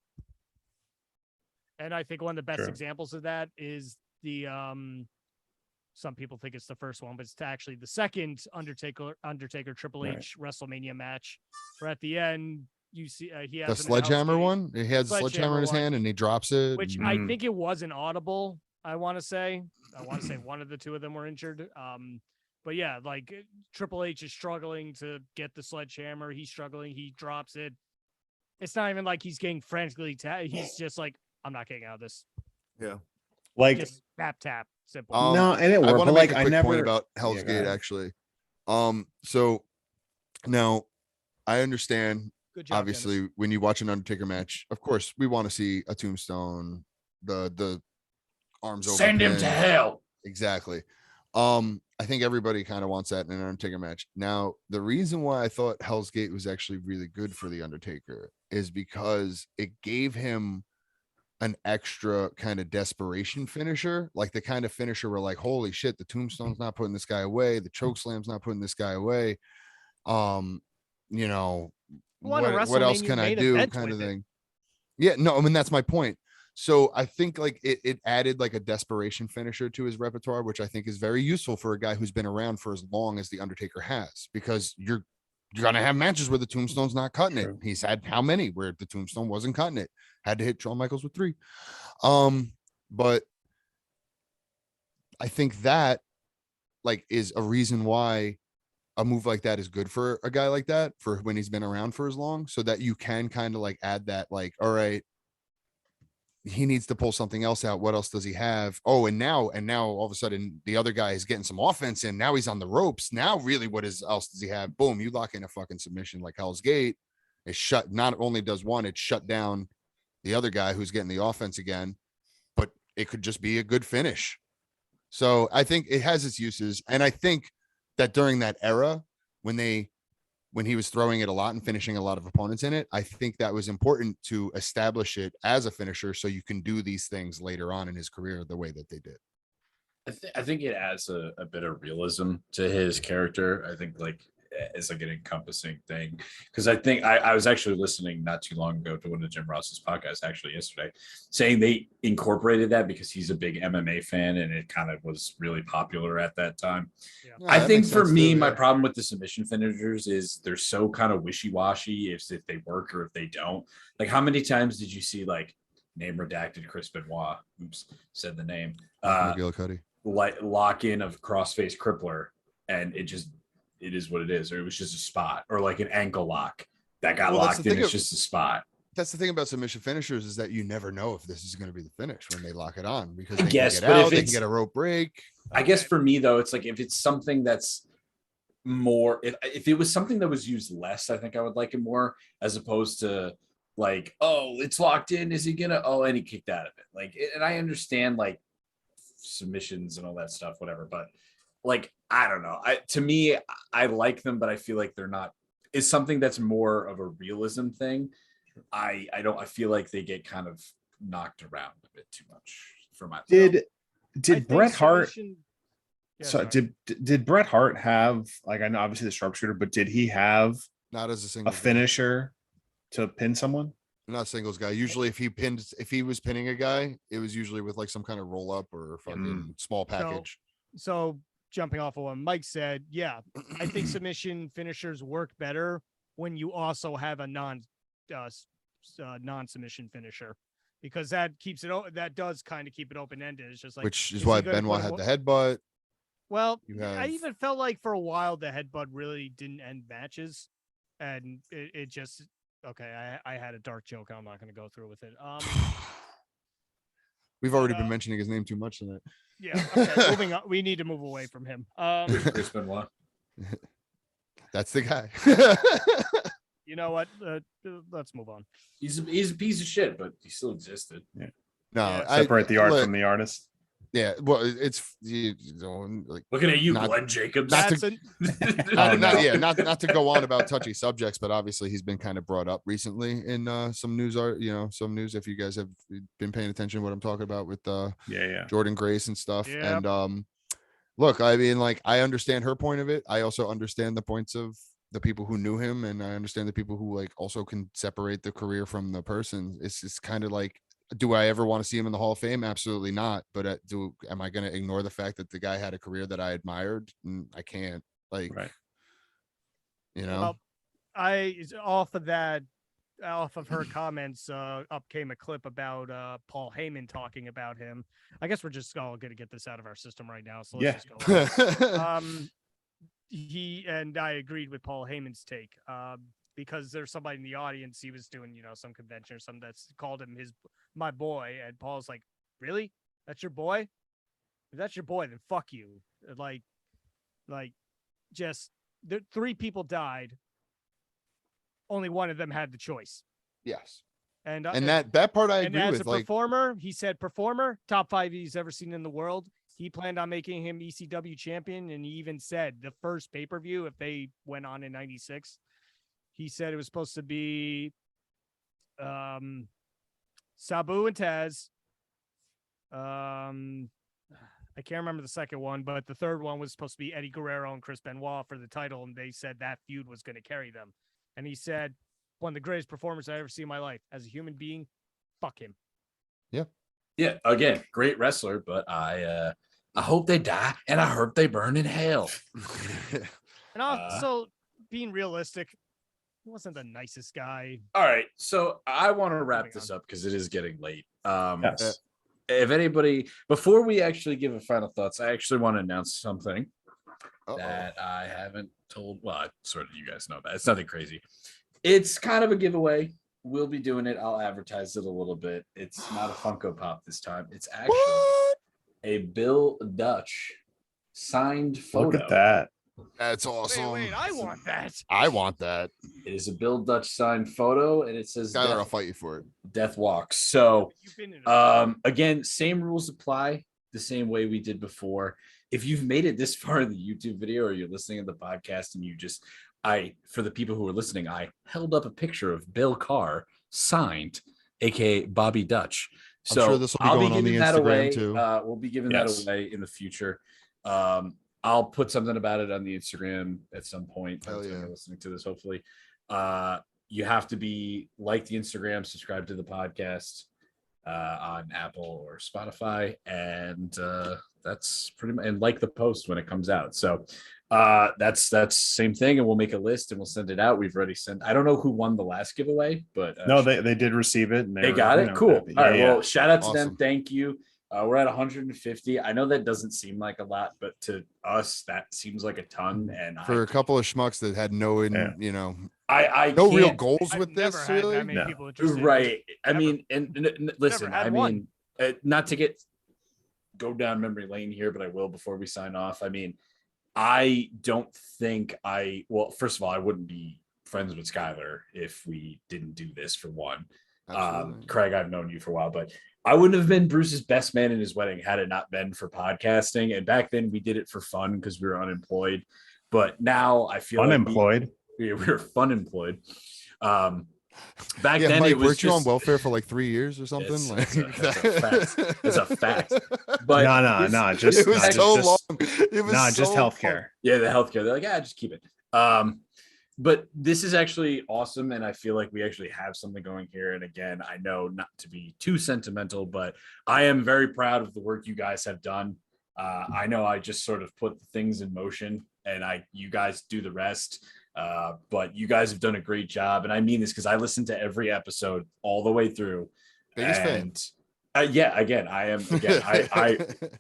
And I think one of the best True. examples of that is the some people think it's the first one, but it's actually the second Undertaker Triple H WrestleMania match, where at the end you see he has The him in a house sledgehammer gate, one. He has a sledgehammer in his one. hand and he drops it. which and- I Mm. think it was an audible. I want to say one of the two of them were injured. But yeah, like Triple H is struggling to get the sledgehammer. He's struggling. He drops it. It's not even like he's getting frantically he's just like, I'm not getting out of this. Yeah. Like, Just tap. Simple. no, and it I worked. want But to like, make a I quick never. point about Hell's Yeah, go Gate, ahead. actually. So now I understand. Good job. Obviously, Dennis. when you watch an Undertaker match, of course, we want to see a tombstone, the arms over. Send him to pin. hell. Exactly. I think everybody kind of wants that in an Undertaker match. Now, the reason why I thought Hell's Gate was actually really good for the Undertaker is because it gave him an extra kind of desperation finisher, like the kind of finisher where like, holy shit, the tombstone's not putting this guy away, the choke slam's not putting this guy away. You know, what else can I do, kind of thing. Yeah, no, I mean, that's my point. So I think like it added like a desperation finisher to his repertoire, which I think is very useful for a guy who's been around for as long as the Undertaker has, because you're gonna have matches where the tombstone's not cutting it. He's had how many where the tombstone wasn't cutting it? Had to hit Shawn Michaels with 3. But I think that like is a reason why a move like that is good for a guy like that, for when he's been around for as long, so that you can kind of like add that, like, all right, he needs to pull something else out. What else does he have? Oh, and now all of a sudden the other guy is getting some offense in. Now he's on the ropes. Now really else does he have? Boom, you lock in a fucking submission like Hell's Gate. It's shut. Not only does one, it shut down the other guy who's getting the offense again, but it could just be a good finish. So I think it has its uses. And I think that during that era, when he was throwing it a lot and finishing a lot of opponents in it, I think that was important to establish it as a finisher so you can do these things later on in his career the way that they did. I think it adds a bit of realism to his character. I think like it's like an encompassing thing, because I think I was actually listening not too long ago to one of Jim Ross's podcasts actually yesterday, saying they incorporated that because he's a big MMA fan and it kind of was really popular at that time. Yeah. I think for me, my problem with the submission finishers is they're so kind of wishy-washy if they work or if they don't. Like, how many times did you see like name redacted Chris Benoit? Oops, said the name. McGillicuddy. Like lock in of crossface crippler, and it is what it is, or it was just a spot, or like an ankle lock that got locked in. It's just a spot. That's the thing about submission finishers, is that you never know if this is going to be the finish when they lock it on, because I they guess, can get but out, they can get a rope break. I guess for me though, it's like if it's something that's more, if it was something that was used less, I think I would like it more, as opposed to like, oh, it's locked in, is he gonna, oh, and he kicked out of it, like, and I understand like submissions and all that stuff, whatever, but like, I don't know, to me I like them, but I feel like they're not, is something that's more of a realism thing. I feel like they get kind of knocked around a bit too much for my Did Bret Hart Yeah, so sorry. did Bret Hart have, like, I know obviously the sharpshooter, but did he have Not as a single a finisher to pin someone? Not singles guy. Usually if he was pinning a guy, it was usually with like some kind of roll up or fucking small package. So jumping off of what Mike said, yeah, I think submission finishers work better when you also have a non-submission finisher, because that keeps it that does kind of keep it open-ended. It's just like, Which is why Benoit had the headbutt. Well, You I have- even felt like for a while the headbutt really didn't end matches, and it just, okay, I had a dark joke. I'm not going to go through with it. We've already been mentioning his name too much tonight. Yeah. Okay. Moving on. We need to move away from him. Chris Benoit. That's the guy. You know what? Let's move on. He's a piece of shit, but he still existed. No, Yeah. Separate the art from the artist. Yeah, well, it's you know, like Looking at you, Not- Glenn Jacobs. not That's to- Oh, no. not to go on about touchy subjects, but obviously he's been kind of brought up recently in some news. Some news. If you guys have been paying attention to what I'm talking about with Yeah. Jordan Grace and stuff. Yep. And look, I mean, like, I understand her point of it. I also understand the points of the people who knew him, and I understand the people who like also can separate the career from the person. It's just kind of like, do I ever want to see him in the Hall of Fame? Absolutely not. But am I going to ignore the fact that the guy had a career that I admired? I can't. Like, Right. you know. Well, off of her comments, up came a clip about Paul Heyman talking about him. I guess we're just all going to get this out of our system right now. So let's just go. I agreed with Paul Heyman's take. Because there's somebody in the audience, he was doing, some convention or something that's called him my boy, and Paul's like, really? That's your boy? If that's your boy, then fuck you. Like just three people died. Only one of them had the choice. Yes. And that part I and agree as with. a performer, he said top 5 he's ever seen in the world. He planned on making him ECW champion, and he even said the first pay-per-view, if they went on in '96, he said it was supposed to be Sabu and Taz. I can't remember the second one, but the third one was supposed to be Eddie Guerrero and Chris Benoit for the title, and they said that feud was going to carry them. And he said, one of the greatest performers I ever seen in my life. As a human being, fuck him. Yeah. Yeah, again, great wrestler, but I hope they die, and I hope they burn in hell. And also, being realistic, he wasn't the nicest guy. All right, so I want to wrap this up because it is getting late. Yes. If anybody, before we actually give a final thoughts, I actually want to announce something that I haven't told. Well, sort of, you guys know that. It's nothing crazy. It's kind of a giveaway. We'll be doing it. I'll advertise it a little bit. It's not a Funko Pop this time. It's actually a Bill Dutch signed photo. Look at that. That's awesome. Wait, I want that. I want that. It is a Bill Dutch signed photo, and it says Skylar, I'll fight you for it. Death Walks. So You've been in a again, same rules apply the same way we did before. If you've made it this far in the YouTube video or you're listening to the podcast and you just, for the people who are listening, I held up a picture of Bill Carr signed, aka Bobby Dutch. So I'm sure this will be going on the Instagram away. too. We'll be giving that away in the future. I'll put something about it on the Instagram at some point. Hell yeah. You're listening to this, hopefully. You have to be like the Instagram, subscribe to the podcast on Apple or Spotify, and that's pretty much, and like the post when it comes out. So that's same thing, and we'll make a list and we'll send it out. We've already sent. I don't know who won the last giveaway, but No, they did receive it. And they got it. Cool. Happy. All right. Yeah, Well, shout out to Awesome. them. Thank you. We're at 150. I know that doesn't seem like a lot, but to us, that seems like a ton. And For a couple of schmucks that had no, I no real can't- goals I've with never this, had really. that many No. people interested. Right. I Never. mean, and listen, had I one. mean, not to go down memory lane here, but I will before we sign off. I mean, I don't think well, first of all, I wouldn't be friends with Skylar if we didn't do this for one. Absolutely. Craig, I've known you for a while, but I wouldn't have been Bruce's best man in his wedding had it not been for podcasting. And back then we did it for fun because we were unemployed. But now I feel unemployed. we were fun employed. Back Yeah, then Mike, it was weren't you on just welfare for like 3 years or something? It's a fact. It's a fact. But No. Just it was no, so just, long. It was just so healthcare. yeah, the healthcare. They're like, just keep it. But this is actually awesome, and I feel like we actually have something going here. And again, I know not to be too sentimental, but I am very proud of the work you guys have done. I know I just sort of put things in motion, and you guys do the rest. But you guys have done a great job, and I mean this because I listened to every episode all the way through. Biggest fan. And yeah, again, I am. Again,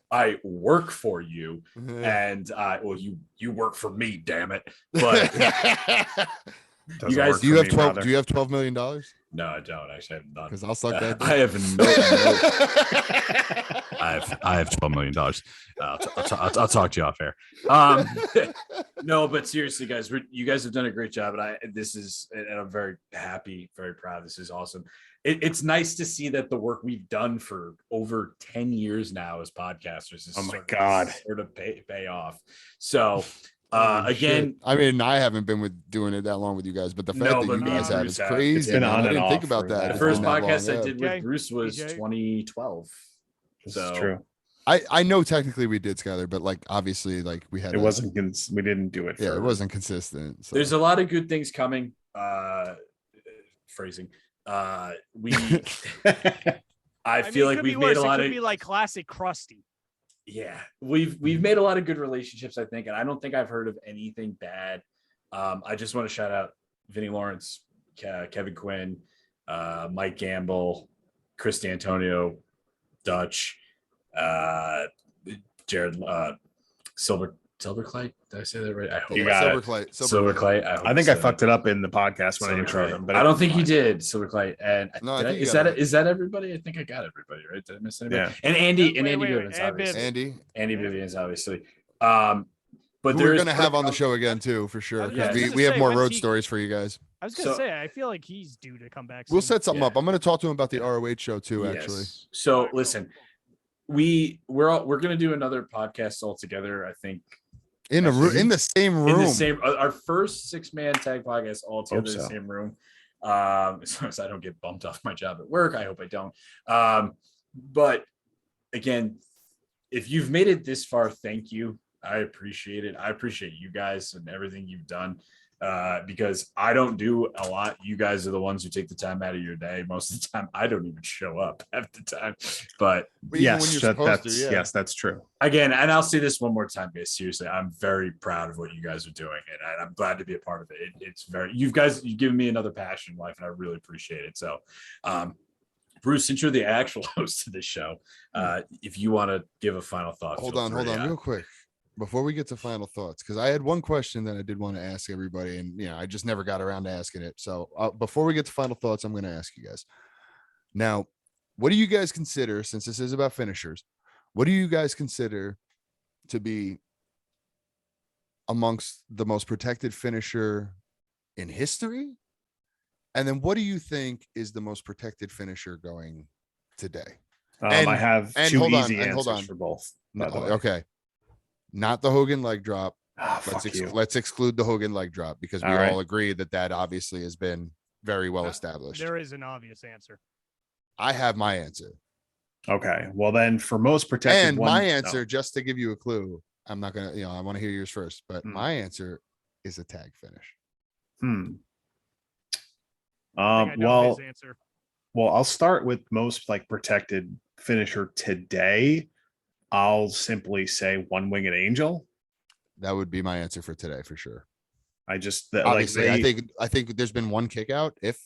I work for you, and well, you work for me, damn it. But Doesn't guys- work do you for have me, 12? brother. Do you have $12 million? no, I don't actually. I haven't done. Because I'll suck that. I have I have $12 million. I'll talk to you off air. No, but seriously, guys, you guys have done a great job, and I'm very happy, very proud. This is awesome. It's nice to see that the work we've done for over 10 years now as podcasters is sort of pay off. So again, I mean, I haven't been doing it that long with you guys, but the fact that you guys have is Bruce crazy. It's been man. on I and didn't think off about for that. that. the It's first been that podcast long, I yeah. did Okay. with Bruce was DJ. 2012. This So- is true. I know technically we did, Skylar, but like obviously, like we had It wasn't. We didn't do it. Yeah, for, it wasn't consistent. So. There's a lot of good things coming. Phrasing. We I feel like we've made a lot It of could be like classic Krusty. yeah, we've made a lot of good relationships, I think, and I don't think I've heard of anything bad. I just want to shout out Vinny Lawrence, Kevin Quinn, Mike Gamble, Chris D'Antonio, Dutch, Jared Silver Silverclay. Did I say that right? I hope. You got it. Silverclay. I think I fucked it up in the podcast when I introed him, but I don't think you did, Silverclay. And No, I think you is got that it. is that everybody? I think I got everybody right. Did I miss anybody? Yeah. And Andy and Wait, Andy wait, Bivens, and obviously. Andy, Bivens, obviously. But who we're gonna have on the show again too, for sure. was just We gonna have say, more when's road he- stories for you guys. I was gonna So- say, I feel like he's due to come back. We'll soon. set something Yeah. up. I'm gonna talk to him about the Yeah. ROH show too, actually. Yes. So listen, we're gonna do another podcast all together. I think In a room, in the same room. in the same our first 6-man tag podcast all together in the so. same room. As long as I don't get bumped off my job at work, I hope I don't. But again, if you've made it this far, thank you. I appreciate it. I appreciate you guys and everything you've done. Because I don't do a lot. You guys are the ones who take the time out of your day. Most of the time, I don't even show up half the time. But Even when yes, you're supposed to, that's yeah. yes, that's true. again, and I'll say this one more time, guys. Seriously, I'm very proud of what you guys are doing, and I'm glad to be a part of it. It's very you've given me another passion in life, and I really appreciate it. So, Bruce, since you're the actual host of this show, if you want to give a final thought, Hold feel on, free. real quick. Before we get to final thoughts, because I had one question that I did want to ask everybody, and I just never got around to asking it. So before we get to final thoughts, I'm going to ask you guys. Now, what do you guys consider, since this is about finishers, what do you guys consider to be amongst the most protected finisher in history? And then what do you think is the most protected finisher going today? I have and two hold on, easy and hold answers on. for both. No, by the way. okay. Not the Hogan leg drop. Fuck you. Let's exclude the Hogan leg drop because we All right. all agree that obviously has been very well established. There is an obvious answer. I have my answer. Okay. Well, then for most protected And one, my no. answer, just to give you a clue, I'm not going to, I want to hear yours first, but Hmm. my answer is a tag finish. I think I know Well, his answer. I'll start with most like protected finisher today. I'll simply say one winged angel. That would be my answer for today for sure. I just Obviously, I think there's been one kick out. If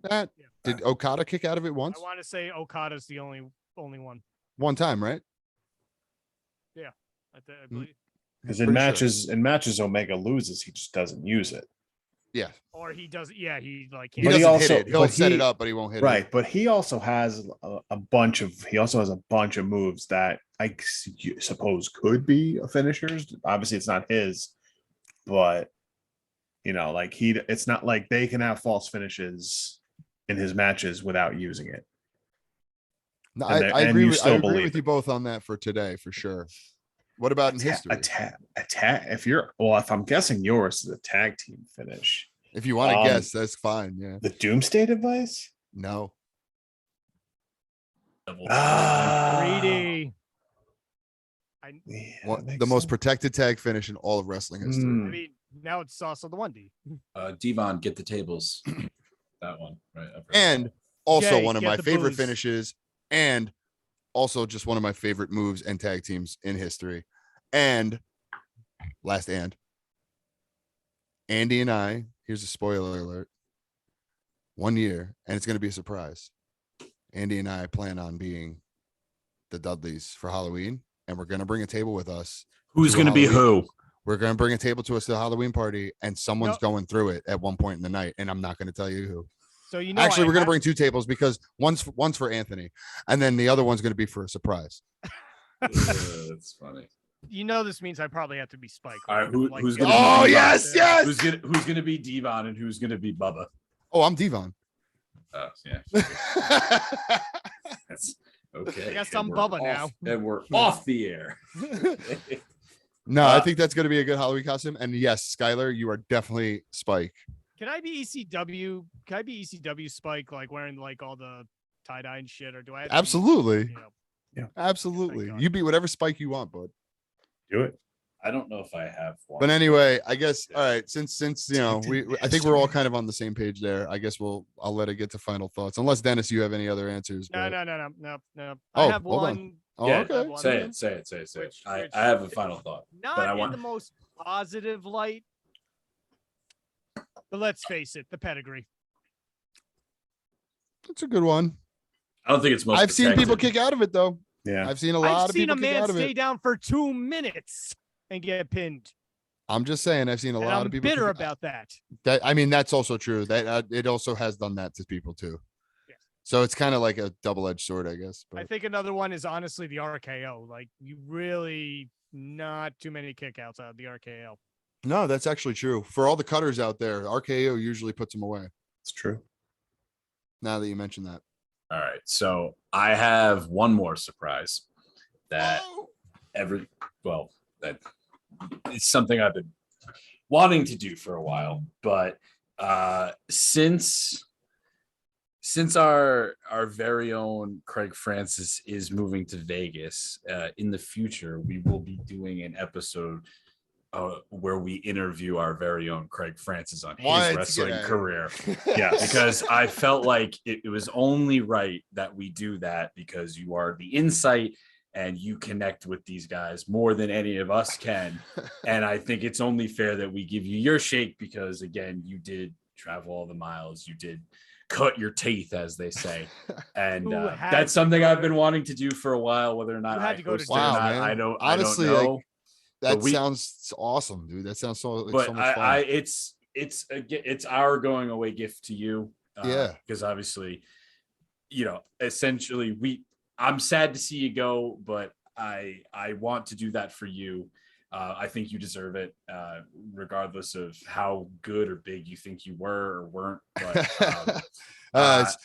that Yeah. did Okada kick out of it once? I want to say Okada's the only one. One time, right? I believe. because Pretty in matches Omega loses, he just doesn't use it. Yeah. Or he does. Yeah, he like He But can't. he doesn't also- hit it. He'll but set he- it up, but he won't hit it. Right, but he also has a bunch of moves that I suppose could be a finishers. Obviously, it's not his, but like it's not like they can have false finishes in his matches without using it. No, And I and agree. you With, I still agree believe with you both on that for today, for sure. What about in history? Attack. If I'm guessing yours is a tag team finish. If you want to Um, guess, that's fine. Yeah. The Doomsday Device. No. Ah, 3D. yeah, What, that the makes most sense. protected tag finish in all of wrestling history. I Hmm. mean, now it's also the 1D. Devon, get the tables. That one, right? I've heard And that. also Jay, one of get my the favorite booze. finishes, and also just one of my favorite moves and tag teams in history. And last Andy and I, here's a spoiler alert. One year, and it's going to be a surprise. Andy and I plan on being the Dudleys for Halloween, and we're going to bring a table with us. Who's to a going to be Halloween- who? We're going to bring a table to us to the Halloween party, and someone's No. going through it at one point in the night, and I'm not going to tell you who. So Actually, I we're going to have- bring two tables because one's for Anthony, and then the other one's going to be for a surprise. That's funny. this means I probably have to be Spike. All right, right? who- Like, who's get gonna him be- out Oh there. yes. Who's gonna be Devon and who's gonna be Bubba? Oh, I'm Devon. Oh, yeah. That's okay. I guess I'm And we're Bubba off- And we're off the air. No, I Uh, think that's going to be a good Halloween costume. And yes, Skylar, you are definitely Spike. Can I be ECW? Can I be ECW Spike, like wearing like all the tie dye and shit, or do I? Have to be, Absolutely. Thank Absolutely. God. You be whatever Spike you want, bud. Do it. I don't know if I have one. But anyway, I guess all right. Since I think we're all kind of on the same page there. I guess I'll let it get to final thoughts. Unless Dennis, you have any other answers. No. but- I Oh, have hold on. one. Oh, Yeah, okay. one. Say it. Which- I have a final thought. Not But I in want- the most positive light. But let's face it, the pedigree. That's a good one. I don't think it's most. I've seen people protected. kick out of it though. Yeah. I've seen a lot I've of seen people a kick man out of stay it. down for 2 minutes. and get pinned. I'm just saying, I've seen a And lot I'm of people bitter think- about that. that. I mean, that's also true. That it also has done that to people too. Yes. So it's kind of like a double-edged sword, I guess. I But think another one is honestly the RKO. Like, you really not too many kickouts out of the RKO. no, that's actually true. For all the cutters out there, RKO usually puts them away. It's true. Now that you mention that. All right. So I have one more surprise that that it's something I've been wanting to do for a while, but since our very own Craig Francis is moving to Vegas, in the future we will be doing an episode where we interview our very own Craig Francis on his What? wrestling Get career. Yeah. Because I felt like it was only right that we do that, because you are the insight and you connect with these guys more than any of us can. And I think it's only fair that we give you your shake, because again, you did travel all the miles, you did cut your teeth, as they say. And You had that's to something go I've to- been wanting to do for a while, whether or not You had I to go to host it or Wow, not, man. I don't Honestly, know. like, that we- sounds awesome, dude. That sounds so, like, But so much fun. it's our going away gift to you. Yeah. Because obviously, essentially I'm sad to see you go, but I want to do that for you. I think you deserve it, regardless of how good or big you think you were or weren't. But it's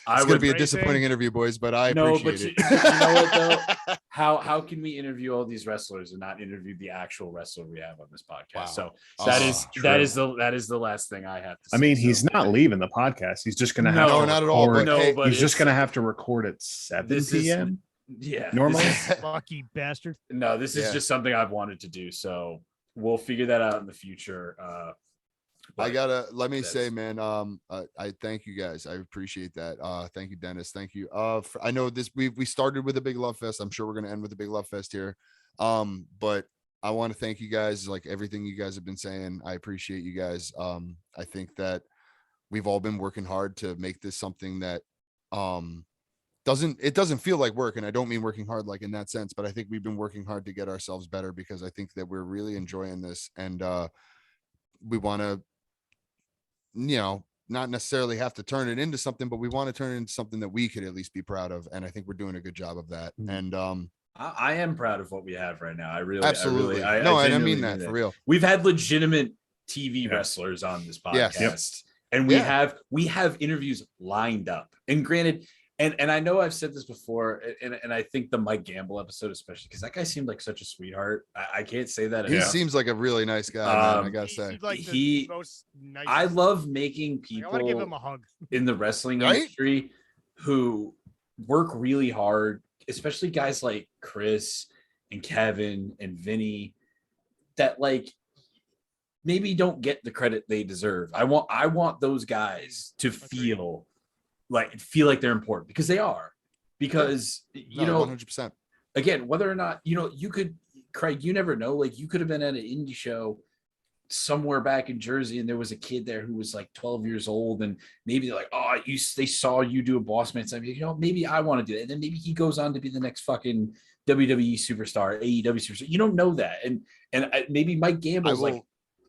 I going to would be a rate disappointing it. interview, boys, but I No, appreciate but it. you know what though? How can we interview all these wrestlers and not interview the actual wrestler we have on this podcast? Wow. So Oh, that is true. the last thing I have to say. I mean, So he's not leaving the podcast. He's just going to have No, to not at all, record. but hey, but He's just it's- going to have to record at 7 this is- p.m. yeah, normally. this is- Lucky bastard. no, this is Yeah. just something I've wanted to do. So we'll figure that out in the future. I but gotta let me say, that's- man. I thank you guys. I appreciate that. Thank you, Dennis. Thank you. I know this. We started with a big love fest. I'm sure we're gonna end with a big love fest here. But I want to thank you guys. Like everything you guys have been saying, I appreciate you guys. I think that we've all been working hard to make this something that doesn't feel like work, and I don't mean working hard like in that sense, but I think we've been working hard to get ourselves better, because I think that we're really enjoying this, and we want to, not necessarily have to turn it into something, but we want to turn it into something that we could at least be proud of, and I think we're doing a good job of that. Mhm. And I am proud of what we have right now. I really, absolutely, I no, and I genuinely mean that for real. We've had legitimate TV Yeah. wrestlers on this Yes. podcast, and Yeah. we have interviews lined up. And granted, and I know I've said this before, and I think the Mike Gamble episode, especially because that guy seemed like such a sweetheart. I can't say that He enough. seems like a really nice guy, man, I Um, gotta He say. seemed like He- the most nice. I love making I want to give him people a hug. in the wrestling Right? industry who work really hard, especially guys like Chris and Kevin and Vinny, that like maybe don't get the credit they deserve. I want those guys to feel like they're important, because they are. Because you know, 100%. again, whether or not you could, Craig, you never know. Like, you could have been at an indie show somewhere back in Jersey, and there was a kid there who was like 12 years old, and maybe they're like, oh, they saw you do a boss man something, maybe I want to do it, and then maybe he goes on to be the next fucking WWE superstar, AEW superstar. You don't know that, and maybe Mike I Gamble's will like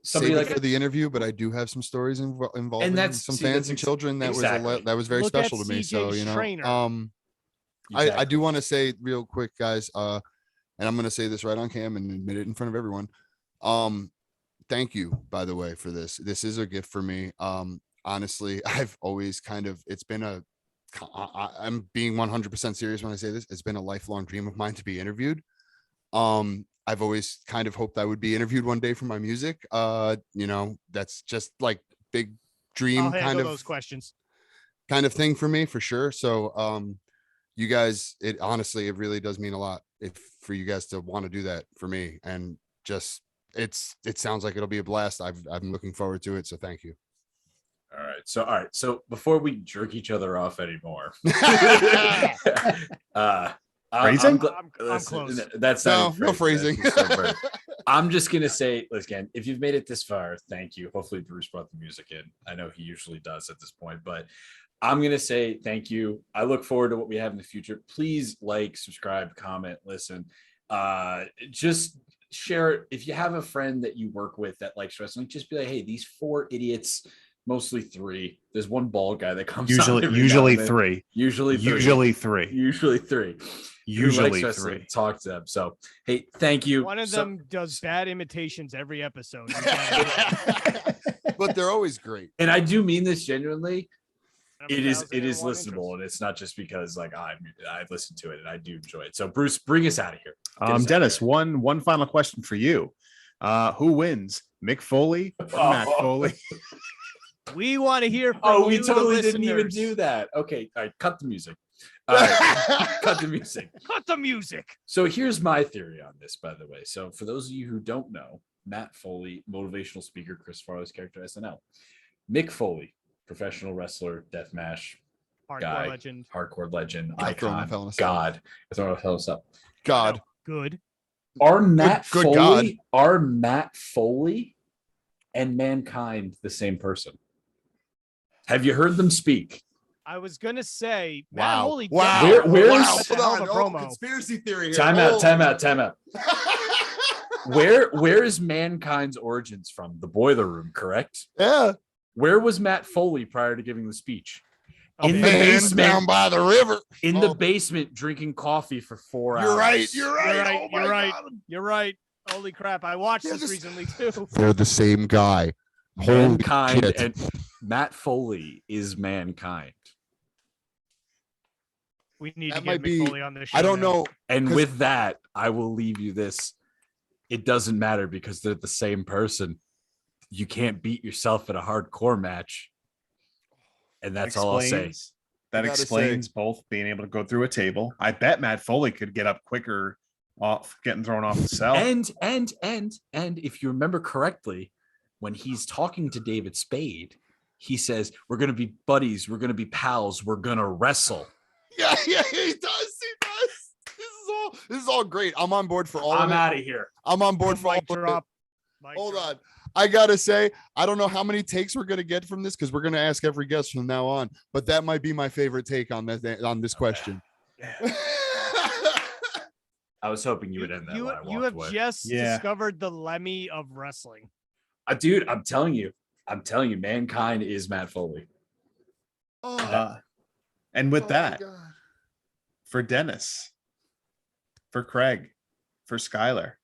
somebody save like it for the interview, but I do have some stories involving that's- some see, fans that's and children that exactly. was very Look special at to me. So CJ's trainer. I Exactly. do want to say real quick, guys, and I'm going to say this right on cam and admit it in front of everyone. Thank you, by the way, for this. This is a gift for me. Honestly, I've always I'm being 100% serious when I say this. It's been a lifelong dream of mine to be interviewed. I've always kind of hoped I would be interviewed one day for my music. That's just like big dream I'll handle kind those questions. thing for me, for sure. So you guys, it honestly, it really does mean a lot for you guys to want to do that for me, and just it sounds like it'll be a blast. I'm looking forward to it, so thank you. All right. So before we jerk each other off anymore, Phrasing? I'm close. That's No not even phrasing. That's just so perfect. I'm just gonna say, again, if you've made it this far, thank you. Hopefully Bruce brought the music in. I know he usually does at this point, but I'm gonna say thank you. I look forward to what we have in the future. Please like, subscribe, comment, listen. Just share it. If you have a friend that you work with that likes wrestling, just be like, hey, these 4 idiots, mostly 3. There's one bald guy that comes on every now Usually and then. 3. Usually 3. Usually 3. Usually 3. Who Usually likes wrestling, 3. talk to them. So, hey, thank you. One of them does bad imitations every episode. But they're always great. And I do mean this genuinely. I'm It is 1001 listenable, interest. and it's not just because like I've listened to it and I do enjoy it. So Bruce, bring us out of here. Dennis, one final question for you. Who wins, Mick Foley or Matt Foley? We want to hear from Oh, we you, totally the didn't even listeners. do that. Okay, all right, cut the music. All right, cut the music. Cut the music. So here's my theory on this, by the way. So for those of you who don't know, Matt Foley, motivational speaker, Chris Farley's character SNL. Mick Foley, professional wrestler, deathmatch Hardcore guy, legend. hardcore legend, God, throwing icon, the fellas. God. Throwing the fellas up. God. Good. Are Matt good Foley, God. are Matt Foley and Mankind the same person? Have you heard them speak? I was gonna say, Matt Wow. Holy Wow. definitely Where's- wow. cuts a Hold hell of on. a Oh, promo. conspiracy theory here. Time out, Holy time out, shit. time out. Where is Mankind's origins from? The boiler room, correct? Yeah. Where was Matt Foley prior to giving the speech? A In the man basement, down by the river. in Oh. the basement, drinking coffee for 4 hours. You're right. You're right. You're right, Oh my you're right. God. You're right. Holy crap! I watched Yeah, this this- recently too. They're the same guy. Holy Mankind shit. and Matt Foley is Mankind. We need That to might get be- Mick Foley on this show. I don't now. know. And 'Cause- with that, I will leave you this. It doesn't matter because they're the same person. You can't beat yourself at a hardcore match. And that's all I'll say. That I gotta explains both being able to go through a table. I bet Matt Foley could get up quicker off getting thrown off the cell. And if you remember correctly, when he's talking to David Spade, he says, "We're gonna be buddies, we're gonna be pals, we're gonna wrestle." Yeah, he does. He does. This is all great. I'm on board for all I'm of it. out of here. I'm on board for all Mic of it. drop. Mic Hold drop. on. I gotta say, I don't know how many takes we're gonna get from this because we're gonna ask every guest from now on. But that might be my favorite take on this question. I was hoping you would end that. You, when I you walked have away. just Yeah. discovered the Lemmy of wrestling. Dude, I'm telling you, Mankind is Matt Foley. Oh, And with oh my that, God. for Dennis, for Craig, for Skylar,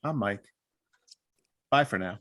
I'm Mike. Bye for now.